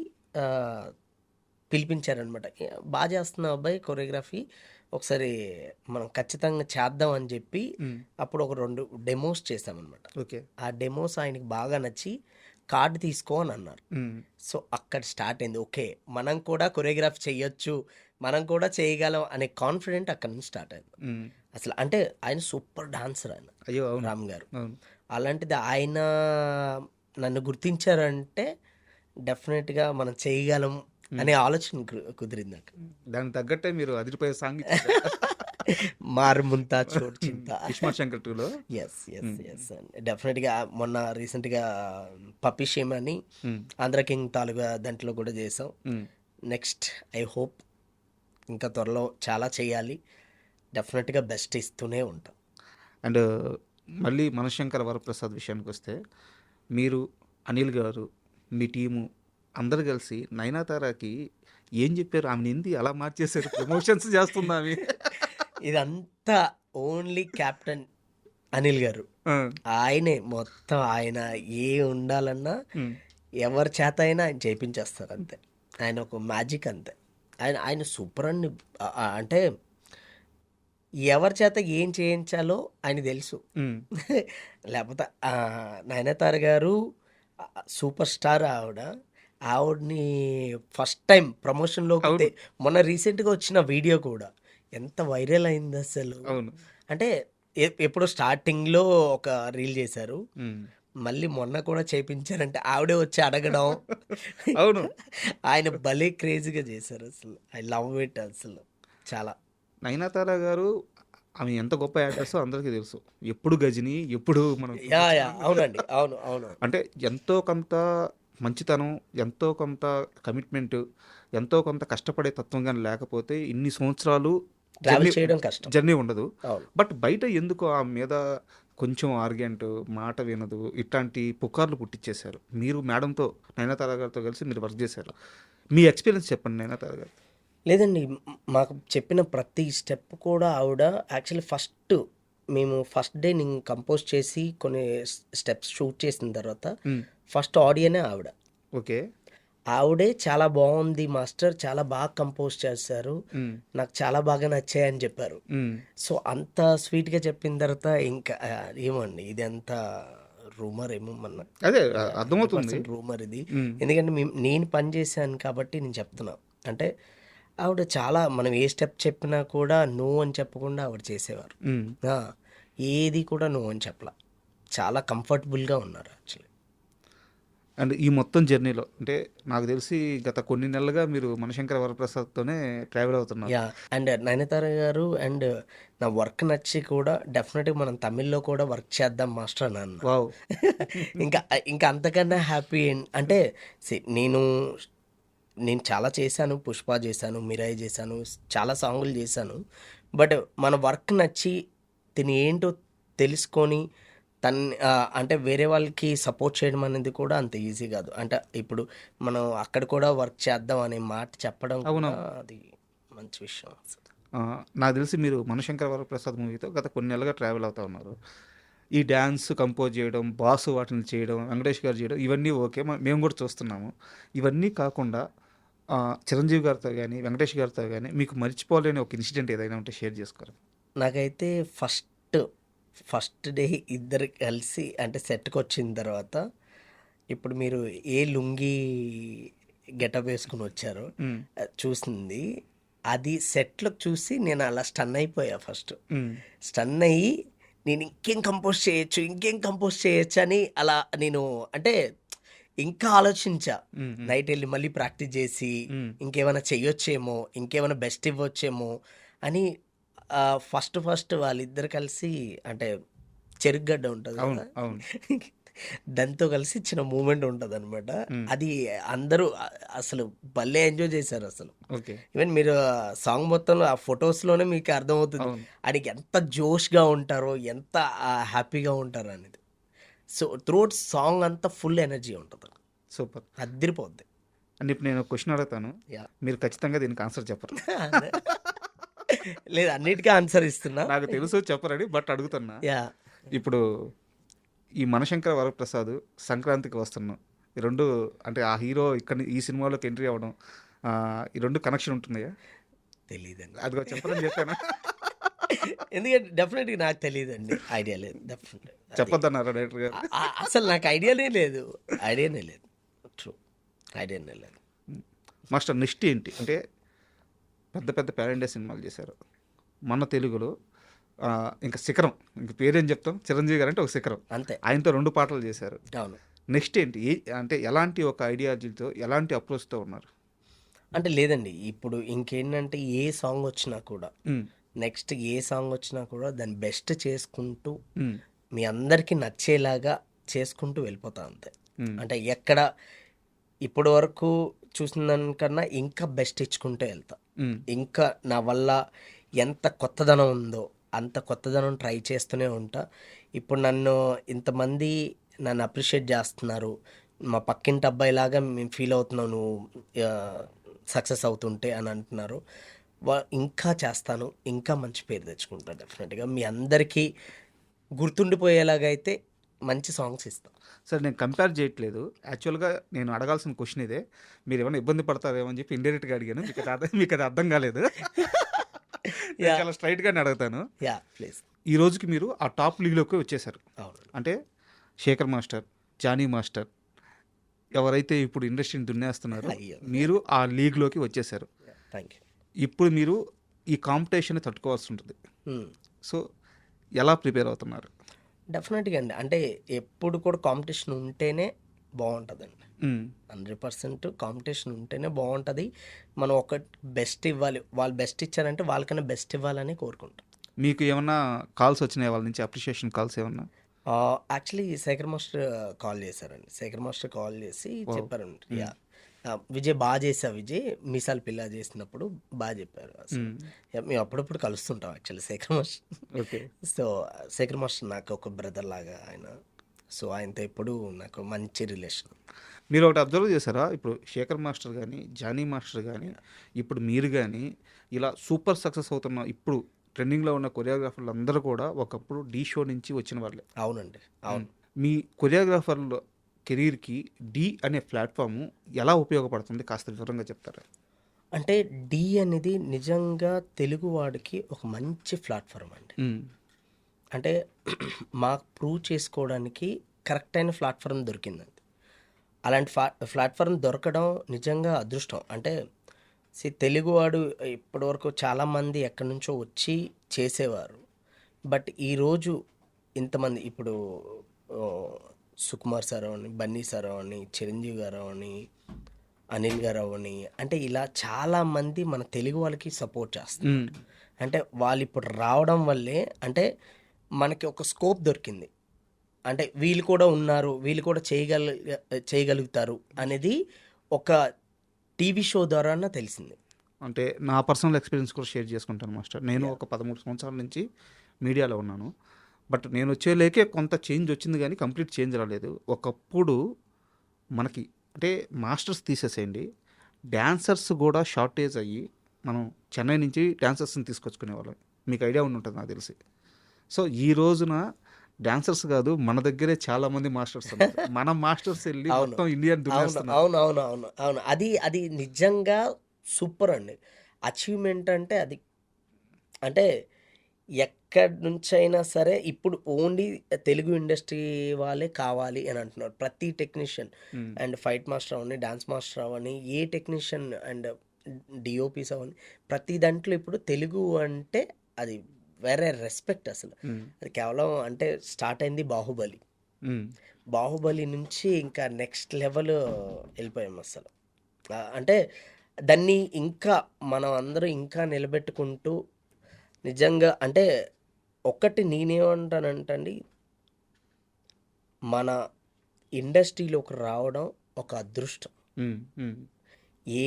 పిలిపించారనమాట. బాగా చేస్తున్నావు అబ్బాయి కొరియోగ్రఫీ, ఒకసారి మనం ఖచ్చితంగా చేద్దాం అని చెప్పి మ్మ్. అప్పుడు ఒక 2 డెమోస్ చేసామన్నమాట. ఓకే. ఆ డెమోస్ ఆయనకి బాగా నచ్చి కార్డు తీసుకో అని అన్నారు. మ్మ్. సో అక్కడ స్టార్ట్ అయింది, ఓకే మనం కూడా కొరియోగ్రాఫ్ చేయొచ్చు, మనం కూడా చేయగలం అనే కాన్ఫిడెంట్ అక్కడ నుంచి స్టార్ట్ అయింది. మ్మ్. అసలు అంటే ఆయన సూపర్ డాన్సర్ ఆయన అయ్యో అవును. రామ్ గారు. అవును. అలాంటిది ఆయన నన్ను గుర్తించారంటే డెఫినెట్గా మనం చేయగలం అనే ఆలోచన కుదిరింది అక్కడ. దానికి తగ్గట్టే మీరు అదిరిపోయే సాంగ్ మారుముంతా చోటు చింత. ఇస్మార్ట్ శంకర్ 2లో. ఎస్ ఎస్ ఎస్ డెఫినెట్గా మొన్న రీసెంట్గా పప్పి షేమ్ అని ఆంధ్ర కింగ్ తాలూకా దాంట్లో కూడా చేసాం. నెక్స్ట్ ఐ హోప్ ఇంకా త్వరలో చాలా చేయాలి, డెఫినెట్గా బెస్ట్ ఇస్తూనే ఉంటాం. అండ్ మళ్ళీ మనశంకర వరప్రసాద్ విషయానికి వస్తే, మీరు అనిల్ గారు మీ టీము అందరు కలిసి నయనతారకి ఏం చెప్పారు? ఆమె ఏంది అలా మార్చేశారు, ప్రమోషన్స్ చేస్తుంది ఆమె. ఇదంతా ఓన్లీ కెప్టెన్ అనిల్ గారు, ఆయనే మొత్తం. ఆయన ఏ ఉండాలన్నా ఎవరి చేత అయినా ఆయన చేయించేస్తారు అంతే. ఆయన ఒక మ్యాజిక్ అంతే. ఆయన సూపర్ అండి. అంటే ఎవరి చేత ఏం చేయించాలో ఆయన తెలుసు. లేకపోతే నయనతార గారు సూపర్ స్టార్. ఆవిడని ఫస్ట్ టైం ప్రమోషన్లోకి మొన్న రీసెంట్గా వచ్చిన వీడియో కూడా ఎంత వైరల్ అయింది అసలు. అంటే ఎప్పుడో స్టార్టింగ్లో ఒక రీల్ చేశారు, మళ్ళీ మొన్న కూడా చేయించారంటే ఆవిడే వచ్చి అడగడం. అవును, ఆయన భలే క్రేజీగా చేశారు అసలు. ఐ లవ్ ఇట్ అసలు చాలా. నయనతార గారు ఆమె ఎంత గొప్ప యాక్ట్రెస్ అందరికీ తెలుసు. ఎప్పుడు గజని, ఎప్పుడు మనం అవునండి, అవును అవును. అంటే ఎంతో కొంత మంచితనం, ఎంతో కొంత కమిట్మెంట్, ఎంతో కొంత కష్టపడే తత్వం కానీ లేకపోతే ఇన్ని సంవత్సరాలు చేయడం కష్టం, జర్నీ ఉండదు. బట్ బయట ఎందుకో ఆమె మీద కొంచెం ఆర్గ్యుమెంట్, మాట వినదు, ఇట్లాంటి పుకార్లు పుట్టించేశారు. మీరు మేడంతో, నయనతార గారితో కలిసి మీరు వర్క్ చేశారు. మీ ఎక్స్పీరియన్స్ చెప్పండి నయనతార గారు. లేదండి, మాకు చెప్పిన ప్రతి స్టెప్ కూడా ఆవిడ యాక్చువల్లీ మేము ఫస్ట్ డే నేను కంపోజ్ చేసి కొన్ని స్టెప్స్ షూట్ చేసిన తర్వాత ఫస్ట్ ఆడియోనే ఆవిడ. ఓకే. ఆవిడే చాలా బాగుంది మాస్టర్, చాలా బాగా కంపోజ్ చేశారు, నాకు చాలా బాగా నచ్చాయని చెప్పారు. సో అంత స్వీట్గా చెప్పిన తర్వాత ఇంకా ఏమండి ఇది అంత రూమర్ ఏమో, మన అదే అర్థమవుతుంది రూమర్ ఇది. ఎందుకంటే నేను పని చేశాను కాబట్టి నేను చెప్తున్నా. అంటే ఆవిడ చాలా, మనం ఏ స్టెప్ చెప్పినా కూడా నో అని చెప్పకుండా ఆవిడ చేసేవారు. ఏది కూడా నో అని చెప్పలా, చాలా కంఫర్టబుల్గా ఉన్నారు యాక్చువల్లీ. అండ్ ఈ మొత్తం జర్నీలో అంటే నాకు తెలిసి గత కొన్ని నెలలుగా మీరు మనశంకర వరప్రసాద్తోనే ట్రావెల్ అవుతున్నారు. యా అండ్ నయనతార గారు అండ్ నా వర్క్ నచ్చి కూడా డెఫినెట్గా మనం తమిళ్లో కూడా వర్క్ చేద్దాం మాస్టర్ అని అన్న. వావ్. ఇంకా ఇంకా అంతకన్నా హ్యాపీ అంటే నేను చాలా చేశాను, పుష్ప చేశాను, మిరాయి చేశాను, చాలా సాంగులు చేశాను. బట్ మన వర్క్ నచ్చి తిని ఏంటో తెలుసుకొని అంటే వేరే వాళ్ళకి సపోర్ట్ చేయడం అనేది కూడా అంత ఈజీ కాదు. అంటే ఇప్పుడు మనం అక్కడ కూడా వర్క్ చేద్దాం అనే మాట చెప్పడం కూడా అది మంచి విషయం. నాకు తెలిసి మీరు మనశంకర వరప్రసాద్ మూవీతో గత కొన్ని నెలలుగా ట్రావెల్ అవుతూ ఉన్నారు. ఈ డ్యాన్స్ కంపోజ్ చేయడం, బాసు వాటిని చేయడం, వెంకటేష్ గారు చేయడం ఇవన్నీ ఓకే, మేము కూడా చూస్తున్నాము. ఇవన్నీ కాకుండా చిరంజీవి గారితో కానీ వెంకటేష్ గారితో కానీ మీకు మర్చిపోలేని ఒక ఇన్సిడెంట్ ఏదైనా ఉంటే షేర్ చేసుకోరు. నాకైతే ఫస్ట్ డే ఇద్దరు కలిసి అంటే సెట్కి వచ్చిన తర్వాత ఇప్పుడు మీరు ఏ లుంగి గెటప్ వేసుకుని వచ్చారో చూసింది అది సెట్లో చూసి నేను అలా స్టన్ అయిపోయా. ఫస్ట్ స్టన్ అయ్యి నేను ఇంకేం కంపోజ్ చేయొచ్చు అని అలా నేను అంటే ఇంకా ఆలోచించా. నైట్ వెళ్ళి మళ్ళీ ప్రాక్టీస్ చేసి ఇంకేమైనా చెయ్యొచ్చేమో, ఇంకేమైనా బెస్ట్ ఇవ్వచ్చేమో అని ఫస్ట్ వాళ్ళిద్దరు కలిసి అంటే చెరుగ్గడ్డ ఉంటుంది కదా, దాంతో కలిసి చిన్న మూమెంట్ ఉంటుంది అనమాట. అది అందరూ అసలు భలే ఎంజాయ్ చేశారు అసలు. ఈవెన్ మీరు సాంగ్ మొత్తంలో ఆ ఫొటోస్లోనే మీకు అర్థమవుతుంది ఆయనకి ఎంత జోష్గా ఉంటారో, ఎంత హ్యాపీగా ఉంటారో అనేది. సో త్రూఅవుట్ సాంగ్ అంతా ఫుల్ ఎనర్జీ ఉంటుంది. సూపర్, అదిరిపోద్ది. అండ్ ఇప్పుడు నేను క్వశ్చన్ అడుగుతాను, మీరు ఖచ్చితంగా దీనికి ఆన్సర్ చెప్పరు. లేదు, అన్నిటికీ ఆన్సర్ ఇస్తున్నా. నాకు తెలుసు చెప్పరని, బట్ అడుగుతున్నా. ఇప్పుడు ఈ మనశంకర వరప్రసాద్ సంక్రాంతికి వస్తున్నాం, ఈ రెండు అంటే ఆ హీరో ఇక్కడ ఈ సినిమాలోకి ఎంట్రీ అవ్వడం, ఈ రెండు కనెక్షన్ ఉంటుందా? తెలియదండి. అదిగో చెప్పరని చెప్పాను. ఎందుకంటే డెఫినెట్గా నాకు తెలియదండి, ఐడియా లేదు. డెఫినెట్ చెప్పొద్దన్నారా డైరెక్టర్ గారు? అసలు నాకు ఐడియానే లేదు. ట్రూ, ఐడియానే లేదు. మాస్టర్ నెక్స్ట్ ఏంటి అంటే పెద్ద పెద్ద ప్యారెండే సినిమాలు చేశారు మన తెలుగులో. ఇంకా శిఖరం, ఇంక పేరేం చెప్తాం, చిరంజీవి గారు అంటే ఒక శిఖరం, అంతే. ఆయనతో 2 పాటలు చేశారు. అవును. నెక్స్ట్ ఏంటి అంటే ఎలాంటి ఒక ఐడియాలజీతో, ఎలాంటి అప్రోచ్తో ఉన్నారు? అంటే లేదండి, ఇప్పుడు ఇంకేంటంటే ఏ సాంగ్ వచ్చినా కూడా నెక్స్ట్ ఏ సాంగ్ వచ్చినా కూడా దాన్ని బెస్ట్ చేసుకుంటూ మీ అందరికీ నచ్చేలాగా చేసుకుంటూ వెళ్ళిపోతా అంతే. అంటే ఎక్కడ ఇప్పటి వరకు చూసిన దానికన్నా ఇంకా బెస్ట్ ఇచ్చుకుంటూ వెళ్తా. ఇంకా నా వల్ల ఎంత కొత్తదనం ఉందో అంత కొత్తదనం ట్రై చేస్తూనే ఉంటా. ఇప్పుడు ఇంతమంది నన్ను అప్రిషియేట్ చేస్తున్నారు, మా పక్కింటి అబ్బాయిలాగా మేము ఫీల్ అవుతున్నావు నువ్వు సక్సెస్ అవుతుంటే అని అంటున్నారు. ఇంకా చేస్తాను, ఇంకా మంచి పేరు తెచ్చుకుంటాను డెఫినెట్గా. మీ అందరికీ గుర్తుండిపోయేలాగా అయితే మంచి సాంగ్స్ ఇస్తాను. సరే, నేను కంపేర్ చేయట్లేదు, యాక్చువల్గా నేను అడగాల్సిన క్వశ్చన్ ఇదే. మీరు ఏమైనా ఇబ్బంది పడతారేమో అని చెప్పి ఇండైరెక్ట్గా అడిగాను, మీకు అది అర్థం కాలేదు. చాలా స్ట్రైట్గానే అడుగుతాను. ప్లీజ్. ఈ రోజుకి మీరు ఆ టాప్ లీగ్లోకి వచ్చేసారు. అంటే శేఖర్ మాస్టర్, జానీ మాస్టర్ ఎవరైతే ఇప్పుడు ఇండస్ట్రీని దున్నేస్తున్నారో మీరు ఆ లీగ్లోకి వచ్చేసారు. Thank you. ఇప్పుడు మీరు ఈ కాంపిటీషన్ తట్టుకోవాల్సి ఉంటుంది. సో ఎలా ప్రిపేర్ అవుతున్నారు? డెఫినెట్గా అండి, అంటే ఎప్పుడు కూడా కాంపిటీషన్ ఉంటేనే బాగుంటుందండి. 100% కాంపిటీషన్ ఉంటేనే బాగుంటుంది. మనం ఒక బెస్ట్ ఇవ్వాలి, వాళ్ళు బెస్ట్ ఇచ్చారంటే వాళ్ళకన్నా బెస్ట్ ఇవ్వాలని కోరుకుంటాం. మీకు ఏమన్నా కాల్స్ వచ్చినాయి వాళ్ళ నుంచి, అప్రిషియేషన్ కాల్స్ ఏమన్నా? యాక్చువల్లీ శేఖర్ మాస్టర్ కాల్ చేశారండి. శేఖర్ మాస్టర్ కాల్ చేసి చెప్పారండి, విజయ్ బాగా చేసావు, విజయ్ మీసాలు పిల్ల చేసినప్పుడు బాగా చెప్పారు. మేము అప్పుడప్పుడు కలుస్తుంటాం actually Shekhar master. So Shekhar master నాకు ఒక బ్రదర్ లాగా ఆయన. సో ఆయనతో ఎప్పుడు నాకు మంచి రిలేషన్. మీరు ఒకటి అబ్జర్వ్ చేశారా, ఇప్పుడు శేఖర్ మాస్టర్ కానీ, జానీ మాస్టర్ కానీ, ఇప్పుడు మీరు కానీ ఇలా సూపర్ సక్సెస్ అవుతున్న ఇప్పుడు ట్రెండింగ్లో ఉన్న కొరియోగ్రాఫర్లు అందరూ కూడా ఒకప్పుడు డీ షో నుంచి వచ్చిన వాళ్ళే. అవునండి, అవును. మీ కొరియోగ్రాఫర్ల కెరీర్కి డీ అనే ప్లాట్ఫామ్ ఎలా ఉపయోగపడుతుంది కాస్త వివరంగా చెప్తారా? అంటే డీ అనేది నిజంగా తెలుగు వాడికి ఒక మంచి ప్లాట్ఫామ్ అండి. అంటే మాకు ప్రూవ్ చేసుకోవడానికి కరెక్ట్ అయిన ప్లాట్ఫామ్ దొరికిందండి. అలాంటి ప్లాట్ఫామ్ దొరకడం నిజంగా అదృష్టం. అంటే తెలుగువాడు ఇప్పటివరకు చాలామంది ఎక్కడి నుంచో వచ్చి చేసేవారు. బట్ ఈరోజు ఇంతమంది ఇప్పుడు సుకుమార్ సార్ అవని, బన్నీ సార్ అవని, చిరంజీవి గారు అవని, అనిల్ గారు అవని, అంటే ఇలా చాలామంది మన తెలుగు వాళ్ళకి సపోర్ట్ చేస్తారు. అంటే వాళ్ళు ఇప్పుడు రావడం వల్లే అంటే మనకి ఒక స్కోప్ దొరికింది. అంటే వీళ్ళు కూడా ఉన్నారు, వీళ్ళు కూడా చేయగలుగుతారు అనేది ఒక టీవీ షో ద్వారా తెలిసింది. అంటే నా పర్సనల్ ఎక్స్పీరియన్స్ కూడా షేర్ చేసుకుంటాను మాస్టర్. నేను ఒక 13 సంవత్సరాల నుంచి మీడియాలో ఉన్నాను. బట్ నేను వచ్చేలేకే కొంత చేంజ్ వచ్చింది కానీ కంప్లీట్ చేంజ్ రాలేదు. ఒకప్పుడు మనకి అంటే మాస్టర్స్ తీసేసేయండి, డ్యాన్సర్స్ కూడా షార్టేజ్ అయ్యి మనం చెన్నై నుంచి డ్యాన్సర్స్ని తీసుకొచ్చుకునేవాళ్ళం. మీకు ఐడియా ఉండి ఉంటుంది నాకు తెలిసి. సో ఈ రోజున డాన్సర్స్ కాదు, మన దగ్గరే చాలా మంది మాస్టర్స్ ఉన్నారు. మన మాస్టర్స్ వెళ్ళి మొత్తం ఇండియన్ దున్నేస్తున్నారు. అవును. అది నిజంగా సూపర్ అండి. అచీవ్మెంట్ అంటే అది. అంటే ఎక్కడి నుంచైనా సరే ఇప్పుడు ఓన్లీ తెలుగు ఇండస్ట్రీ వాళ్ళే కావాలి అని అంటున్నారు. ప్రతి టెక్నీషియన్ అండ్ ఫైట్ మాస్టర్ అవని, డాన్స్ మాస్టర్ అవని, ఏ టెక్నీషియన్ అండ్ డిఓపీస్ అవని, ప్రతి దాంట్లో ఇప్పుడు తెలుగు అంటే అది వేరే రెస్పెక్ట్ అసలు. అది కేవలం అంటే స్టార్ట్ అయింది బాహుబలి నుంచి ఇంకా నెక్స్ట్ లెవెల్ వెళ్ళిపోయాం అసలు. అంటే దాన్ని ఇంకా మనం అందరూ ఇంకా నిలబెట్టుకుంటూ నిజంగా అంటే ఒక్కటి నేనేమంటానంటండి, మన ఇండస్ట్రీలోకి రావడం ఒక అదృష్టం.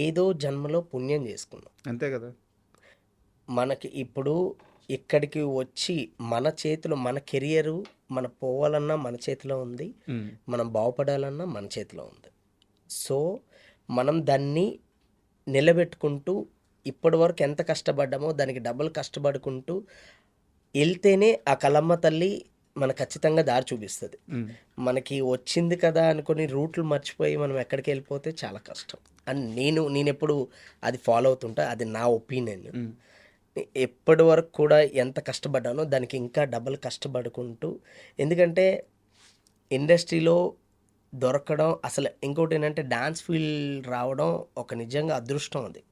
ఏదో జన్మలో పుణ్యం చేసుకున్నాం, అంతే కదా. మనకి ఇప్పుడు ఇక్కడికి వచ్చి మన చేతిలో మన కెరియరు మన పోవాలన్నా మన చేతిలో ఉంది, మనం బాగుపడాలన్నా మన చేతిలో ఉంది. సో మనం దాన్ని నిలబెట్టుకుంటూ ఇప్పటి వరకు ఎంత కష్టపడ్డామో దానికి డబుల్ కష్టపడుకుంటూ వెళ్తేనే ఆ కలమ్మ తల్లి మనకు ఖచ్చితంగా దారి చూపిస్తుంది. మనకి వచ్చింది కదా అనుకుని రూట్లు మర్చిపోయి మనం ఎక్కడికి వెళ్ళిపోతే చాలా కష్టం అని నేను ఎప్పుడు అది ఫాలో అవుతుంటా. అది నా ఒపీనియన్. ఎప్పటి వరకు కూడా ఎంత కష్టపడ్డానో దానికి ఇంకా డబుల్ కష్టపడుకుంటూ, ఎందుకంటే ఇండస్ట్రీలో దొరకడం అసలు ఇంకోటి ఏంటంటే డాన్స్ ఫీల్డ్ రావడం ఒక నిజంగా అదృష్టం. అది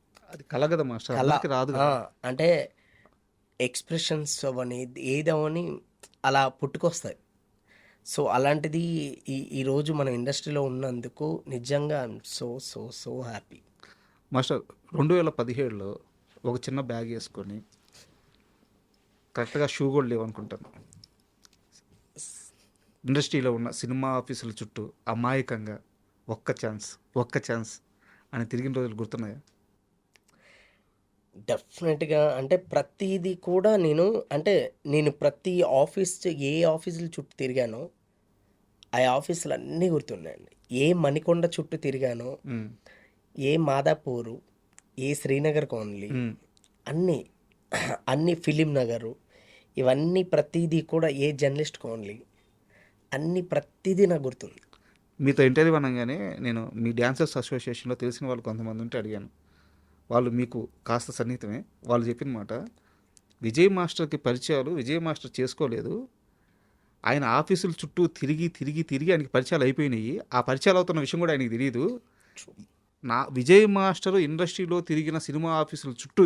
కల కదా మాస్టర్, అందరికీ రాదు కదా. అంటే ఎక్స్ప్రెషన్స్ అవని ఏదవని అలా పుట్టుకొస్తాయి. సో అలాంటిది ఈరోజు మన ఇండస్ట్రీలో ఉన్నందుకు నిజంగా I'm so so so happy. Master 2017లో ఒక చిన్న బ్యాగ్ వేసుకొని కరెక్ట్గా షూ కూడా లేవనుకుంటాను, ఇండస్ట్రీలో ఉన్న సినిమా ఆఫీసుల చుట్టూ అమాయకంగా ఒక్క ఛాన్స్ అని తిరిగిన రోజులు గుర్తున్నాయా? డెఫినెట్గా. అంటే ప్రతిదీ కూడా నేను ప్రతి ఏ ఆఫీసుల చుట్టూ తిరిగానో ఆ ఆఫీసులు అన్నీ గుర్తున్నాయండి. ఏ మణికొండ చుట్టూ తిరిగానో, ఏ మాదాపూరు, ఏ శ్రీనగర్ కాలనీ, అన్ని ఫిలిం నగరు, ఇవన్నీ ప్రతిదీ కూడా ఏ జర్నలిస్ట్ కాలనీ, ప్రతిదీ నాకు గుర్తుంది. మీతో ఇంటర్వ్యూ అనగానే నేను మీ డాన్సర్స్ అసోసియేషన్లో తెలిసిన వాళ్ళు కొంతమంది ఉంటే అడిగాను. వాళ్ళు మీకు కాస్త సన్నిహితమే. వాళ్ళు చెప్పిన మాట, విజయ్ మాస్టర్కి పరిచయాలు విజయ్ మాస్టర్ చేసుకోలేదు, ఆయన ఆఫీసుల చుట్టూ తిరిగి ఆయనకి పరిచయాలు అయిపోయినాయి. ఆ పరిచయాలు అవుతున్న విషయం కూడా ఆయనకి తెలియదు. విజయ్ మాస్టర్ ఇండస్ట్రీలో తిరిగిన సినిమా ఆఫీసుల చుట్టూ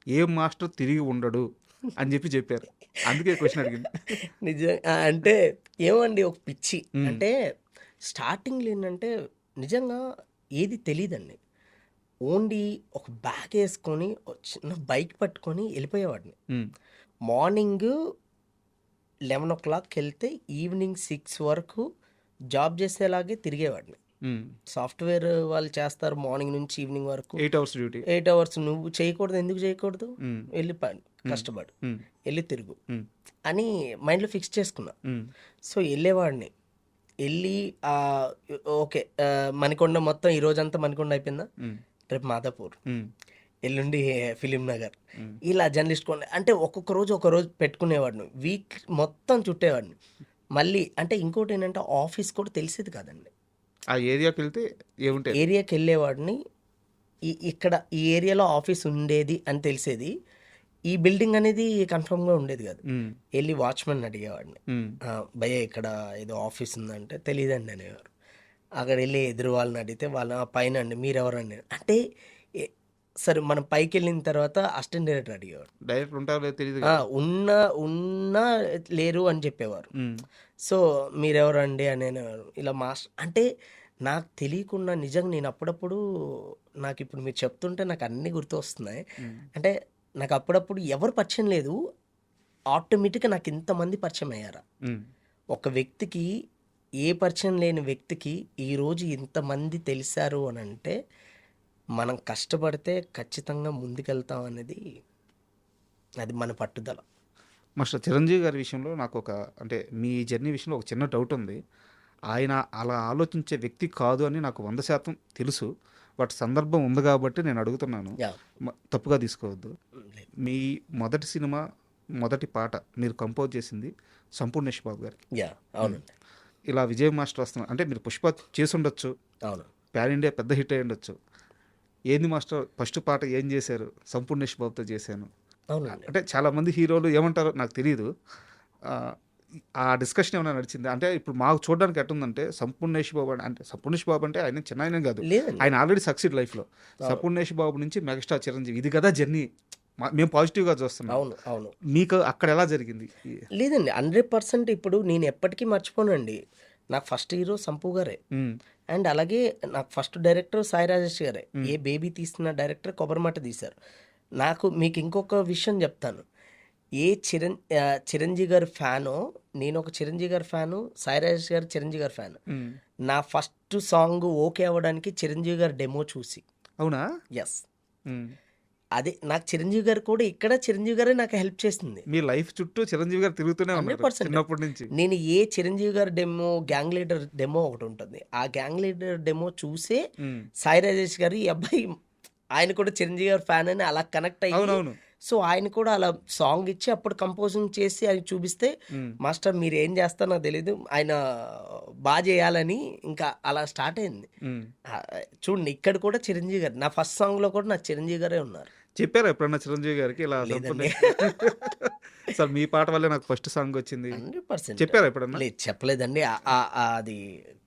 ఏ మాస్టర్ తిరిగి ఉండడు అని చెప్పారు. అందుకే క్వశ్చన్ అడిగింది. నిజం అంటే ఏమండి, ఒక పిచ్చి. అంటే స్టార్టింగ్లో ఏంటంటే నిజంగా ఏది తెలియదండి. ఓన్లీ ఒక బ్యాగ్ వేసుకొని చిన్న బైక్ పట్టుకొని వెళ్ళిపోయేవాడిని. మార్నింగ్ 11 o'clock వెళ్తే ఈవినింగ్ 6 వరకు జాబ్ చేసేలాగే తిరిగేవాడిని. సాఫ్ట్వేర్ వాళ్ళు చేస్తారు మార్నింగ్ నుంచి ఈవినింగ్ వరకు 8 hours డ్యూటీ. 8 hours నువ్వు చేయకూడదు, ఎందుకు చేయకూడదు, వెళ్ళి కష్టపడు, వెళ్ళి తిరుగు అని మైండ్లో ఫిక్స్ చేసుకున్నా. సో వెళ్ళేవాడిని. వెళ్ళి ఓకే మణికొండ మొత్తం ఈ రోజంతా మణికొండ అయిపోయిందా, రేపు మాదాపూర్, ఎల్లుండి ఫిలిం నగర్, ఇలా జర్నలిస్ట్ అంటే ఒక్కొక్క రోజు పెట్టుకునేవాడిని. వీక్ మొత్తం చుట్టేవాడిని. మళ్ళీ అంటే ఇంకోటి ఏంటంటే ఆఫీస్ కూడా తెలిసేది కాదండి. ఆ ఏరియాకి వెళ్తే ఏరియాకి వెళ్ళేవాడిని. ఇక్కడ ఈ ఏరియాలో ఆఫీస్ ఉండేది అని తెలిసేది. ఈ బిల్డింగ్ అనేది కన్ఫర్మ్గా ఉండేది కాదు. వెళ్ళి వాచ్మెన్ అడిగేవాడిని, భయ్య ఇక్కడ ఏదో ఆఫీస్ ఉందంటే తెలియదండి అనేవారు. అక్కడ వెళ్ళి ఎదురు వాళ్ళని అడిగితే వాళ్ళ పైన అండి మీరెవరండి అంటే, సరే మనం పైకి వెళ్ళిన తర్వాత అసిస్టెంట్ డైరెక్టర్ అడిగేవారు. డైరెక్టర్ ఉంటారో తెలియదు, ఉన్నా లేరు అని చెప్పేవారు. సో మీరెవరండి అని అనేవారు. ఇలా మాస్టర్ అంటే నాకు తెలియకుండా నిజంగా నేను అప్పుడప్పుడు నాకు ఇప్పుడు మీరు చెప్తుంటే నాకు అన్నీ గుర్తొస్తున్నాయి. అంటే నాకు అప్పుడప్పుడు ఎవరు పరిచయం లేదు, ఆటోమేటిక్గా నాకు ఇంతమంది పరిచయం అయ్యారా. ఒక వ్యక్తికి ఏ పరిచయం లేని వ్యక్తికి ఈరోజు ఇంతమంది తెలిసారు అని అంటే మనం కష్టపడితే ఖచ్చితంగా ముందుకెళ్తాం అనేది అది మన పట్టుదల. మాస్టర్ చిరంజీవి గారి విషయంలో నాకు అంటే మీ జర్నీ విషయంలో ఒక చిన్న డౌట్ ఉంది. ఆయన అలా ఆలోచించే వ్యక్తి కాదు అని నాకు 100% తెలుసు. బట్ సందర్భం ఉంది కాబట్టి నేను అడుగుతున్నాను. యా తప్పుగా తీసుకోవద్దు. మీ మొదటి సినిమా మొదటి పాట మీరు కంపోజ్ చేసింది సంపూర్ణేష్ బాబు గారికి. యా అవునండి. ఇలా విజయ్ మాస్టర్ వస్తున్నారు అంటే మీరు పుష్ప చేసి ఉండొచ్చు, అవును ప్యాన్ ఇండియా పెద్ద హిట్ అయి ఉండొచ్చు. ఏంది మాస్టర్ ఫస్ట్ పాట ఏం చేశారు? సంపూర్ణేష్ బాబుతో చేశాను అవునండి. అంటే చాలామంది హీరోలు ఏమంటారో నాకు తెలియదు. ఆ డిస్కషన్ ఏమైనా నడిచింది అంటే ఇప్పుడు మాకు చూడడానికి ఎట్టుందంటే సంపూర్ణేష్ బాబు అంటే సంపూర్ణేష్ బాబు అంటే ఆయన చిన్న ఆయన కాదు, లేదండి. ఆయన ఆల్రెడీ సక్సీడ్ లైఫ్లో. సంపూర్ణేష్ బాబు నుంచి మెగాస్టార్ చిరంజీవి, ఇది కదా జర్నీ. మేము పాజిటివ్గా చూస్తున్నాం. అవును అవును. మీకు అక్కడ ఎలా జరిగింది? లేదండి 100% ఇప్పుడు నేను ఎప్పటికీ మర్చిపోనండి. నాకు ఫస్ట్ హీరో సంపు గారే, అండ్ అలాగే నాకు ఫస్ట్ డైరెక్టర్ సాయి రాజేష్ గారే. ఏ బేబీ తీసిన డైరెక్టర్ కొబ్బరిమట్ట తీశారు. నాకు మీకు ఇంకొక విషయం చెప్తాను. ఏ చిరంజీవి గారి ఫ్యానో, నేను ఒక చిరంజీవి గారి ఫ్యాను, సాయి రాజేష్ గారు చిరంజీవి గారి ఫ్యాను. నా ఫస్ట్ సాంగ్ ఓకే అవ్వడానికి చిరంజీవి గారి డెమో చూసి. అవునా? ఎస్, అదే నాకు చిరంజీవి గారు కూడా ఇక్కడ చిరంజీవి గారే నాకు హెల్ప్ చేసింది. మీ లైఫ్ చుట్టూ చిరంజీవి గారు తిరుగుతూనే ఉన్నారు 100%. చిన్నప్పటి నుంచి. నేను ఏ చిరంజీవి గారి డెమో, గ్యాంగ్ లీడర్ డెమో ఒకటి ఉంటుంది, ఆ గ్యాంగ్ లీడర్ డెమో చూసే సాయి రాజేష్ గారు ఈ అబ్బాయి ఆయన కూడా చిరంజీవి గారి ఫ్యాన్ అని అలా కనెక్ట్ అయ్యి, అవునవును. సో ఆయన కూడా అలా సాంగ్ ఇచ్చి అప్పుడు కంపోజింగ్ చేసి ఆయన చూపిస్తే, మాస్టర్ మీరు ఏం చేస్తారో నాకు తెలీదు, ఆయన బాగా చేయాలని ఇంకా అలా స్టార్ట్ అయింది. చూడండి ఇక్కడ కూడా చిరంజీవి గారు నా ఫస్ట్ సాంగ్లో కూడా నాకు చిరంజీవి గారే ఉన్నారు. చెప్పారా ఎప్పుడన్నా చిరంజీవి గారికి ఇలా సార్ మీ పాట వల్లే నాకు ఫస్ట్ సాంగ్ వచ్చింది 100% చెప్పారా ఎప్పుడన్నా? లేదు, చెప్పలేదండి. అది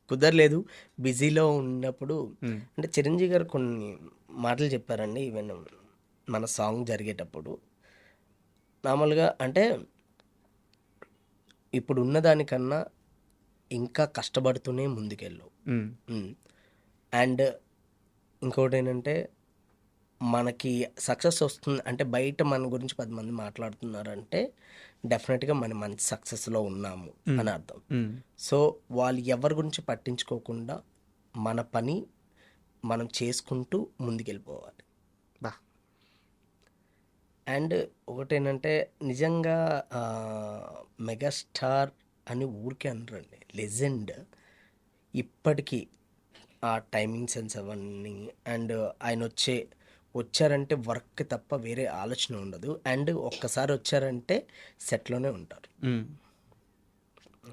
కుదరలేదు, బిజీలో ఉన్నప్పుడు. అంటే చిరంజీవి గారు కొన్ని మాటలు చెప్పారండి. ఈవెన్ మన సాంగ్ జరిగేటప్పుడు నార్మల్గా అంటే ఇప్పుడు ఉన్నదానికన్నా ఇంకా కష్టపడుతూనే ముందుకెళ్ళు. అండ్ ఇంకోటి ఏంటంటే మనకి సక్సెస్ వస్తుంది అంటే బయట మన గురించి 10 మంది మాట్లాడుతున్నారంటే డెఫినెట్గా మనం మంచి సక్సెస్లో ఉన్నాము అని అర్థం. సో వాళ్ళు ఎవరి గురించి పట్టించుకోకుండా మన పని మనం చేసుకుంటూ ముందుకెళ్ళిపోవాలి. అండ్ ఒకటేంటంటే నిజంగా మెగాస్టార్ అని ఊరికే అనరండి, లెజెండ్. ఇప్పటికీ ఆ టైమింగ్ సెన్స్ అవన్నీ, అండ్ ఆయన వచ్చారంటే వర్క్ తప్ప వేరే ఆలోచన ఉండదు. అండ్ ఒక్కసారి వచ్చారంటే సెట్లోనే ఉంటారు.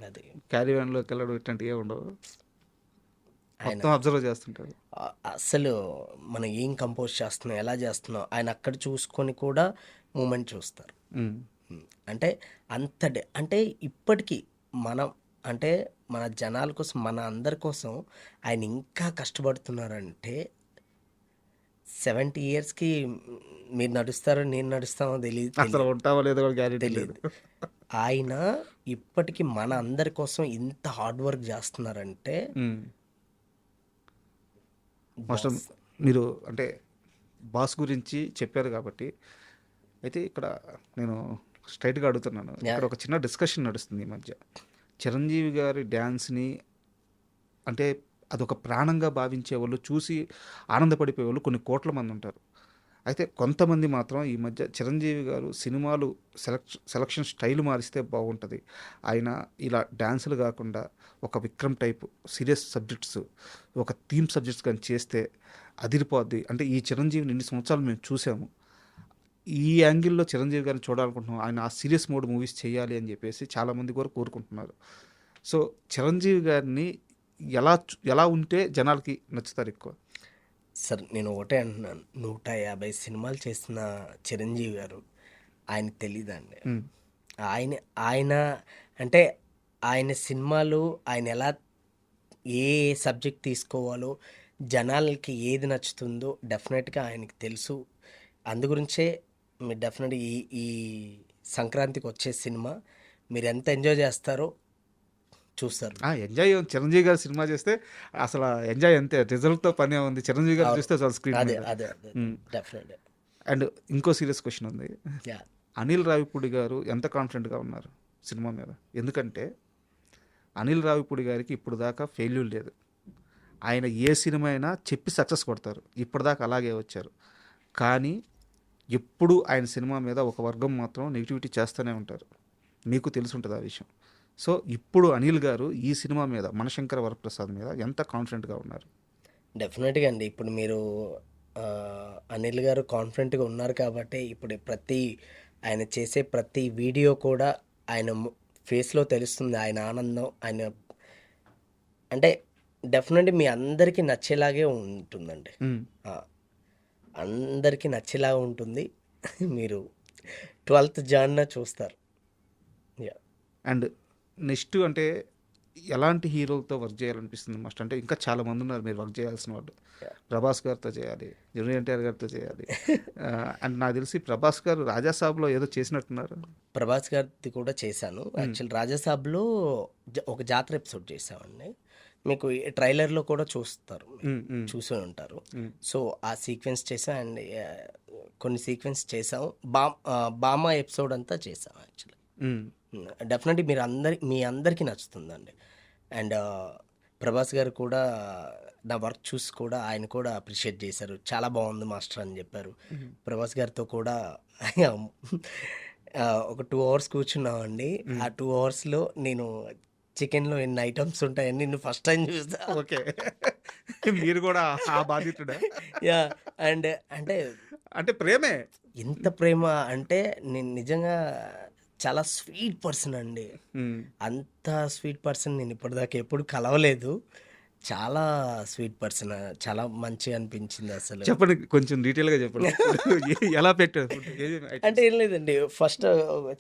అది క్యారీ వ్యాన్లోకి వెళ్ళడం ఇట్లాంటివి ఉండవు, మొత్తం అబ్జర్వ్ చేస్తుంటారు. అసలు మనం ఏం కంపోజ్ చేస్తున్నాం, ఎలా చేస్తున్నాం, ఆయన అక్కడ చూసుకొని కూడా మూమెంట్ చూస్తారు. అంటే అంటే ఇప్పటికీ మనం అంటే మన జనాల కోసం, మన అందరి కోసం ఆయన ఇంకా కష్టపడుతున్నారంటే 70 yearsకి మీరు నడుస్తారో నేను నడుస్తామో తెలియదు, అసలు ఉంటావో లేదో కూడా గ్యారెంటీ లేదు. ఆయన ఇప్పటికీ మన అందరి కోసం ఇంత హార్డ్ వర్క్ చేస్తున్నారంటే. మాస్టర్ మీరు అంటే బాస్ గురించి చెప్పారు కాబట్టి అయితే ఇక్కడ నేను స్ట్రైట్గా అడుగుతున్నాను. ఇక్కడ ఒక చిన్న డిస్కషన్ నడుస్తుంది ఈ మధ్య. చిరంజీవి గారి డ్యాన్స్ని అంటే అదొక ప్రాణంగా భావించే వాళ్ళు, చూసి ఆనందపడిపోయే వాళ్ళు కొన్ని కోట్ల మంది ఉంటారు. అయితే కొంతమంది మాత్రం ఈ మధ్య చిరంజీవి గారు సినిమాలు సెలక్షన్ స్టైల్ మారిస్తే బాగుంటుంది, ఆయన ఇలా డ్యాన్సులు కాకుండా ఒక విక్రమ్ టైప్ సీరియస్ సబ్జెక్ట్స్, ఒక థీమ్ సబ్జెక్ట్స్ కానీ చేస్తే అదిరిపోద్ది. అంటే ఈ చిరంజీవిని ఇన్ని సంవత్సరాలు మేము చూసాము, ఈ యాంగిల్లో చిరంజీవి గారిని చూడాలనుకుంటున్నాం, ఆయన ఆ సీరియస్ మోడ్ మూవీస్ చేయాలి అని చెప్పేసి చాలామంది కూడా కోరుకుంటున్నారు. సో చిరంజీవి గారిని ఎలా ఉంటే జనాలకి నచ్చుతారు ఎక్కువ? సార్ నేను ఒకటే అంటున్నాను, 150 సినిమాలు చేసిన చిరంజీవి గారు ఆయనకు తెలీదండి. ఆయన అంటే ఆయన సినిమాలు ఆయన ఎలా ఏ సబ్జెక్ట్ తీసుకోవాలో, జనాలకి ఏది నచ్చుతుందో డెఫినెట్గా ఆయనకి తెలుసు. అందుగురించే మీరు డెఫినెట్గా ఈ సంక్రాంతికి వచ్చే సినిమా మీరు ఎంత ఎంజాయ్ చేస్తారో చూస్తారు. ఎంజాయ్ చిరంజీవి గారు సినిమా చేస్తే అసలు ఎంజాయ్ అంతే, రిజల్ట్తో పనే ఉంది. చిరంజీవి గారు చూస్తే చాలు స్క్రీన్ అదే మీద. అదే అదే డెఫినెట్. అండ్ ఇంకో సీరియస్ క్వశ్చన్ ఉంది. యా అనిల్ రావిపూడి గారు ఎంత కాన్ఫిడెంట్గా ఉన్నారు సినిమా మీద? ఎందుకంటే అనిల్ రావిపూడి గారికి ఇప్పుడు దాకా ఫెయిల్యూర్ లేదు. ఆయన ఏ సినిమా అయినా చెప్పి సక్సెస్ కొడతారు. ఇప్పటిదాకా అలాగే వచ్చారు. కానీ ఎప్పుడు ఆయన సినిమా మీద ఒక వర్గం మాత్రం నెగిటివిటీ చేస్తూనే ఉంటారు. మీకు తెలిసి ఉంటుంది ఆ విషయం. సో ఇప్పుడు అనిల్ గారు ఈ సినిమా మీద, మనశంకర వరప్రసాద్ మీద ఎంత కాన్ఫిడెంట్గా ఉన్నారు? డెఫినెట్గా అండి. ఇప్పుడు మీరు అనిల్ గారు కాన్ఫిడెంట్గా ఉన్నారు కాబట్టి ఇప్పుడు ఆయన చేసే ప్రతి వీడియో కూడా ఆయన ఫేస్లో తెలుస్తుంది ఆయన ఆనందం. ఆయన అంటే డెఫినెట్లీ మీ అందరికీ నచ్చేలాగే ఉంటుందండి. ఆ, అందరికీ నచ్చేలాగా ఉంటుంది. మీరు 12th జాన్న చూస్తారు. యా అండ్ నెక్స్ట్ అంటే ఎలాంటి హీరోలతో వర్క్ చేయాలనిపిస్తుంది మస్ట్? అంటే ఇంకా చాలా మంది ఉన్నారు మీరు వర్క్ చేయాల్సిన వాళ్ళు. ప్రభాస్ గారితో చేయాలి, జూనియర్ ఎన్టీఆర్ గారితో చేయాలి. అండ్ నాకు తెలిసి ప్రభాస్ గారు రాజాసాబ్లో ఏదో చేసినట్టున్నారు. ప్రభాస్ గారిది కూడా చేశాను. యాక్చువల్ రాజాసాబ్లో ఒక జాతర ఎపిసోడ్ చేసామండి. మీకు ట్రైలర్లో కూడా చూసి ఉంటారు. సో ఆ సీక్వెన్స్ చేసాం. అండ్ కొన్ని సీక్వెన్స్ చేసాం. బామా ఎపిసోడ్ అంతా చేసాం యాక్చువల్లీ. డెఫినెట్లీ మీ అందరికీ నచ్చుతుందండి. అండ్ ప్రభాస్ గారు కూడా నా వర్క్ చూసి కూడా ఆయన కూడా అప్రిషియేట్ చేశారు. చాలా బాగుంది మాస్టర్ అని చెప్పారు. ప్రభాస్ గారితో కూడా ఒక 2 hours కూర్చున్నామండి. ఆ 2 hours నేను చికెన్లో ఎన్ని ఐటమ్స్ ఉంటాయని నేను ఫస్ట్ టైం చూసా. ఓకే, మీరు కూడా ఆ బాధితుడా? యా అండ్ అంటే ప్రేమే ఎంత ప్రేమ అంటే నేను నిజంగా చాలా స్వీట్ పర్సన్ అండి. అంత స్వీట్ పర్సన్ నేను ఇప్పటిదాకా ఎప్పుడు కలవలేదు. చాలా స్వీట్ పర్సన్. చాలా మంచిగా అనిపించింది అసలు. చెప్పండి, కొంచెం డీటెయిల్గా చెప్పండి. ఎలా పెట్టారు? అంటే ఏం లేదండి, ఫస్ట్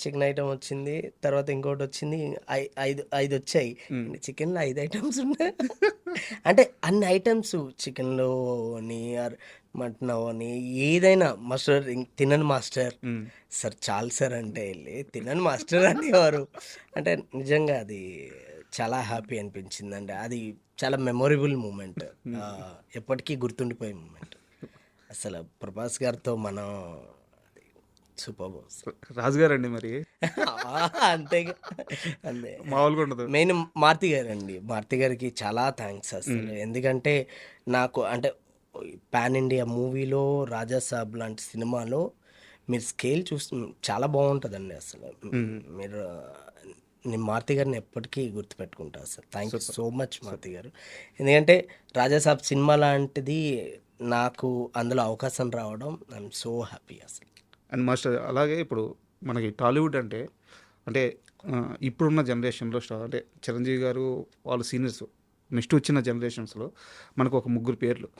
చికెన్ ఐటమ్ వచ్చింది, తర్వాత ఇంకోటి వచ్చింది, ఐదు వచ్చాయి. చికెన్లో 5 items ఉన్నాయి. అంటే అన్ని ఐటమ్స్ చికెన్లో అని మటన్ అని ఏదైనా మాస్టర్ తినను మాస్టర్ సార్ చాలు సార్ అంటే వెళ్ళి తినను మాస్టర్ అనేవారు. అంటే నిజంగా అది చాలా హ్యాపీ అనిపించిందండి. అది చాలా మెమొరబుల్ మూమెంట్, ఎప్పటికీ గుర్తుండిపోయే మూమెంట్. అసలు ప్రభాస్ గారితో మనం సూపర్ బాస్. రాజుగారు అండి మరి అంతేగా, అంతే మామూలుగా ఉండదు. మెయిన్ మారుతి గారు అండి. మారుతి గారికి చాలా థ్యాంక్స్ అసలు. ఎందుకంటే నాకు అంటే పాన్ ఇండియా మూవీలో రాజాసాబ్ లాంటి సినిమాలో మీరు స్కేల్ చూస్తూ చాలా బాగుంటుందండి అసలు. నేను మారుతి గారిని ఎప్పటికీ గుర్తుపెట్టుకుంటా అసలు. Thank you so much Maruthi గారు. ఎందుకంటే రాజాసాబ్ సినిమా లాంటిది నాకు అందులో అవకాశం రావడం ఐఎమ్ సో హ్యాపీ అసలు. అండ్ మాస్టర్ అలాగే ఇప్పుడు మనకి టాలీవుడ్ అంటే ఇప్పుడున్న జనరేషన్లో అంటే చిరంజీవి గారు వాళ్ళు సీనియర్స్, నెక్స్ట్ వచ్చిన జనరేషన్స్లో మనకు ఒక 3 పేర్లు.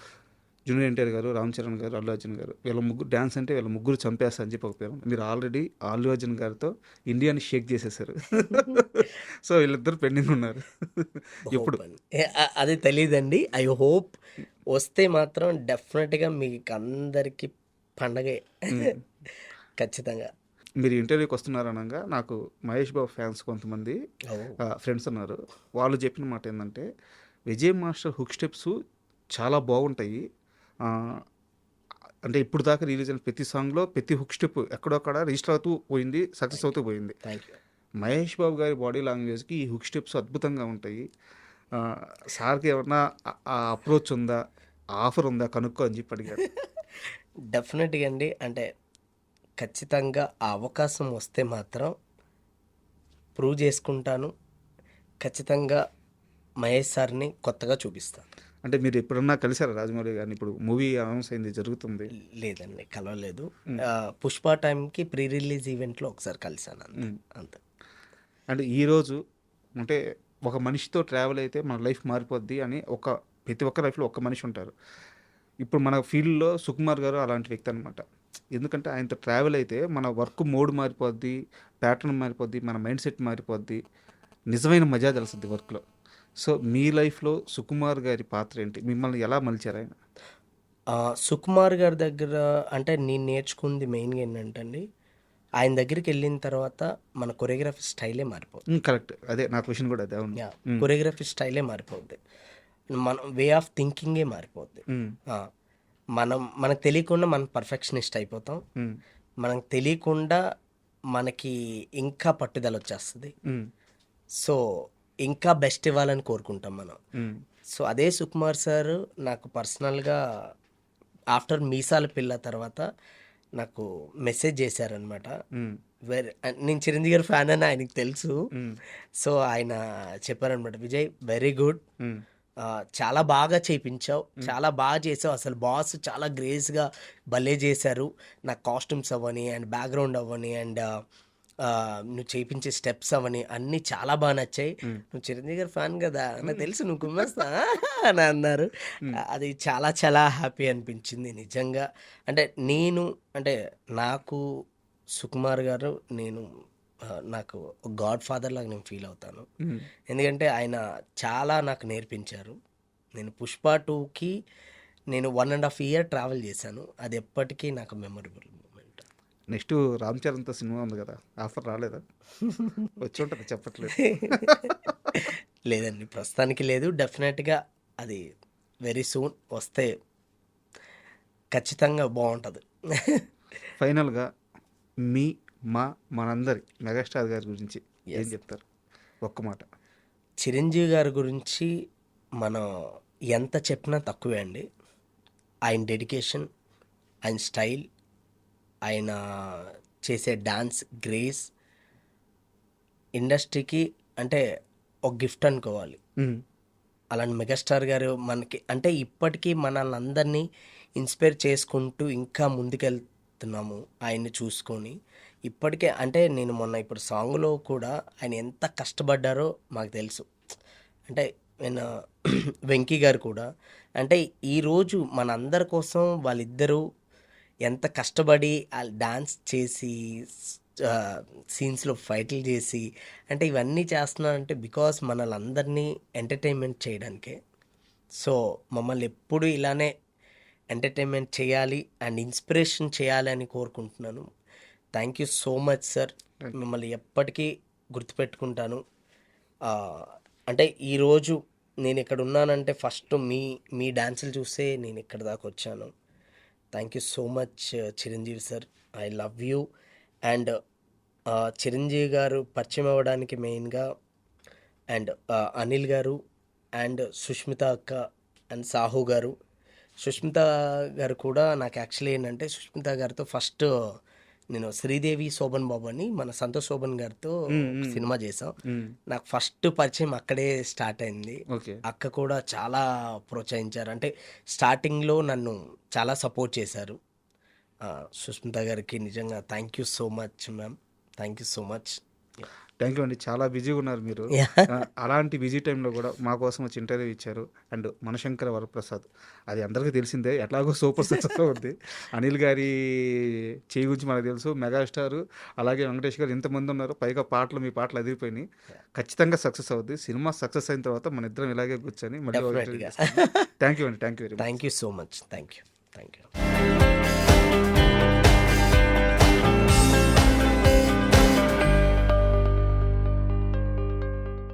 జూనియర్ ఎన్టీఆర్ గారు, రామ్ చరణ్ గారు, అల్లు అర్జున్ గారు. వీళ్ళ ముగ్గురు డ్యాన్స్ అంటే వీళ్ళ ముగ్గురు చంపేస్తా అని చెప్పి ఒక పేరు. మీరు ఆల్రెడీ అల్లు అర్జున్ గారితో ఇండియాని షేక్ చేసేసారు. సో వీళ్ళిద్దరు పెండింగ్ ఉన్నారు. ఇప్పుడు అది తెలీదండి. ఐ హోప్ వస్తే మాత్రం డెఫినెట్గా మీకు అందరికీ పండగే ఖచ్చితంగా. మీరు ఇంటర్వ్యూకి వస్తున్నారనగా నాకు మహేష్ బాబు ఫ్యాన్స్ కొంతమంది ఫ్రెండ్స్ ఉన్నారు. వాళ్ళు చెప్పిన మాట ఏంటంటే విజయ్ మాస్టర్ హుక్ స్టెప్స్ చాలా బాగుంటాయి. అంటే ఇప్పుడు దాకా రిలీజ్ అయిన ప్రతి సాంగ్లో ప్రతి హుక్ స్టెప్ ఎక్కడొక్కడ రిజిస్టర్ అవుతూ పోయింది, సక్సెస్ అవుతూ పోయింది. మహేష్ బాబు గారి బాడీ లాంగ్వేజ్కి ఈ హుక్ స్టెప్స్ అద్భుతంగా ఉంటాయి. సార్కి ఏమన్నా అప్రోచ్ ఉందా, ఆఫర్ ఉందా కనుక్కో అని చెప్పి అడిగారు. డెఫినెట్గా అండి. అంటే ఖచ్చితంగా ఆ అవకాశం వస్తే మాత్రం ప్రూవ్ చేసుకుంటాను. ఖచ్చితంగా మహేష్ సార్ని కొత్తగా చూపిస్తాను. అంటే మీరు ఎప్పుడన్నా కలిసారా రాజమౌళి గారిని? ఇప్పుడు మూవీ అనౌన్స్ అయింది, జరుగుతుంది. లేదండి, కలవలేదు. పుష్ప టైంకి ప్రీ రిలీజ్ ఈవెంట్లో ఒకసారి కలిసాను అంతే. అండ్ ఈరోజు అంటే ఒక మనిషితో ట్రావెల్ అయితే మన లైఫ్ మారిపోద్ది అని ప్రతి ఒక్క లైఫ్లో ఒక మనిషి ఉంటారు. ఇప్పుడు మన ఫీల్డ్లో సుకుమార్ గారు అలాంటి వ్యక్తి అనమాట. ఎందుకంటే ఆయనతో ట్రావెల్ అయితే మన వర్క్ మోడ్ మారిపోద్ది, ప్యాటర్న్ మారిపోద్ది, మన మైండ్ సెట్ మారిపోద్ది, నిజమైన మజా తెలుస్తుంది వర్క్లో. సో మీ లైఫ్లో సుకుమార్ గారి పాత్ర ఏంటి? మిమ్మల్ని ఎలా మలిచారు ఆయన? సుకుమార్ గారి దగ్గర అంటే నేను నేర్చుకుంది మెయిన్గా ఏంటంటే అండి, ఆయన దగ్గరికి వెళ్ళిన తర్వాత మన కొరియోగ్రఫీ స్టైలే మారిపోతుంది. కరెక్ట్, అదే నా క్వశ్చన్ కూడా అదే. అవును. కొరియోగ్రఫీ స్టైలే మారిపోద్ది, మనం వే ఆఫ్ థింకింగే మారిపోద్ది. మనకు తెలియకుండా మనం పర్ఫెక్షనిస్ట్ అయిపోతాం. మనకు తెలియకుండా మనకి ఇంకా పట్టుదల వచ్చేస్తుంది. సో ఇంకా బెస్ట్ ఇవ్వాలని కోరుకుంటాం మనం. సో అదే సుకుమార్ సార్ నాకు పర్సనల్గా ఆఫ్టర్ మీసాల పిల్ల తర్వాత నాకు మెసేజ్ చేశారనమాట. నేను చిరంజీవి గారి ఫ్యాన్ అని ఆయనకి తెలుసు. సో ఆయన చెప్పారనమాట, విజయ్ వెరీ గుడ్, చాలా బాగా చేయించావు, చాలా బాగా చేసావు, అసలు బాస్ చాలా గ్రేస్గా భలే చేశారు. నాకు కాస్ట్యూమ్స్ అవ్వని అండ్ బ్యాక్గ్రౌండ్ అవ్వని అండ్ నువ్వు చేయించే స్టెప్స్ అవని అన్నీ చాలా బాగా నచ్చాయి. నువ్వు చిరంజీవి గారి ఫ్యాన్ కదా, నాకు తెలుసు నువ్వు కుమ్మేస్తా అని అన్నారు. అది చాలా చాలా హ్యాపీ అనిపించింది నిజంగా. అంటే నాకు సుకుమార్ గారు నాకు గాడ్ ఫాదర్ లాగా నేను ఫీల్ అవుతాను. ఎందుకంటే ఆయన చాలా నాకు నేర్పించారు. నేను పుష్ప 2కి నేను 1.5 year ట్రావెల్ చేశాను. అది ఎప్పటికీ నాకు మెమొరబుల్ మూమెంట్. నెక్స్ట్ రామ్ చరణ్తో సినిమా ఉంది కదా, ఆఫర్ రాలేదా? వచ్చి ఉంటుంది, చెప్పట్లేదు. లేదండి, ప్రస్తుతానికి లేదు. డెఫినెట్గా అది వెరీ సూన్ వస్తే ఖచ్చితంగా బాగుంటుంది. ఫైనల్గా మనందరి మెగాస్టార్ గారి గురించి ఏం చెప్తారు? ఒక్క మాట. చిరంజీవి గారి గురించి మనం ఎంత చెప్పినా తక్కువే అండి. ఆయన డెడికేషన్, ఆయన స్టైల్, ఆయన చేసే డాన్స్ గ్రేస్ ఇండస్ట్రీకి అంటే ఒక గిఫ్ట్ అనుకోవాలి. అలాంటి మెగాస్టార్ గారు మనకి అంటే ఇప్పటికీ మనల్ని అందరినీ ఇన్స్పైర్ చేసుకుంటూ ఇంకా ముందుకెళ్తున్నాము ఆయన్ని చూసుకొని. ఇప్పటికే అంటే నేను మొన్న ఇప్పుడు సాంగ్లో కూడా ఆయన ఎంత కష్టపడ్డారో మాకు తెలుసు. అంటే నేను వెంకీ గారు కూడా అంటే ఈరోజు మనందరి కోసం వాళ్ళిద్దరూ ఎంత కష్టపడి డాన్స్ చేసి సీన్స్లో ఫైట్లు చేసి అంటే ఇవన్నీ చేస్తున్నారంటే బికాస్ మనల్ని అందరినీ ఎంటర్టైన్మెంట్ చేయడానికే. సో మమ్మల్ని ఎప్పుడు ఇలానే ఎంటర్టైన్మెంట్ చేయాలి అండ్ ఇన్స్పిరేషన్ చేయాలి అని కోరుకుంటున్నాను. Thank you so much sir, మిమ్మల్ని ఎప్పటికీ గుర్తుపెట్టుకుంటాను. అంటే ఈరోజు నేను ఇక్కడ ఉన్నానంటే ఫస్ట్ మీ డాన్సులు చూసే నేను ఇక్కడ దాకా వచ్చాను. Thank you so much Chiranjeevi sir, I love you. And Chiranjeevi గారు పరిచయం అవ్వడానికి మెయిన్గా అండ్ అనిల్ గారు అండ్ సుష్మిత అక్క అండ్ సాహు గారు. సుష్మిత గారు కూడా నాకు యాక్చువల్లీ ఏంటంటే సుష్మిత గారితో ఫస్ట్ నేను శ్రీదేవి శోభన్ బాబు అని మన సంతోష్ శోభన్ గారితో సినిమా చేసాం. నాకు ఫస్ట్ పరిచయం అక్కడే స్టార్ట్ అయింది. అక్క కూడా చాలా ప్రోత్సహించారు, అంటే స్టార్టింగ్లో నన్ను చాలా సపోర్ట్ చేశారు. సుష్మిత గారికి నిజంగా thank you so much ma'am, thank you so much. Thank you అండి, చాలా బిజీగా ఉన్నారు మీరు. అలాంటి బిజీ టైంలో కూడా మా కోసం వచ్చి ఇంటర్వ్యూ ఇచ్చారు. అండ్ మనశంకర వరప్రసాద్, అది అందరికీ తెలిసిందే, ఎట్లాగో సూపర్ సక్సెస్ ఉంది. అనిల్ గారి చేయి గురించి మనకు తెలుసు, మెగాస్టార్ అలాగే వెంకటేష్ గారు ఇంతమంది ఉన్నారు, పైగా మీ పాటలు అదిరిపోయినాయి. ఖచ్చితంగా సక్సెస్ అవుద్ది. సినిమా సక్సెస్ అయిన తర్వాత మన ఇద్దరం ఇలాగే కూర్చొని మళ్ళీ థ్యాంక్ యూ అండి, thank you very much. Thank you so much, thank you.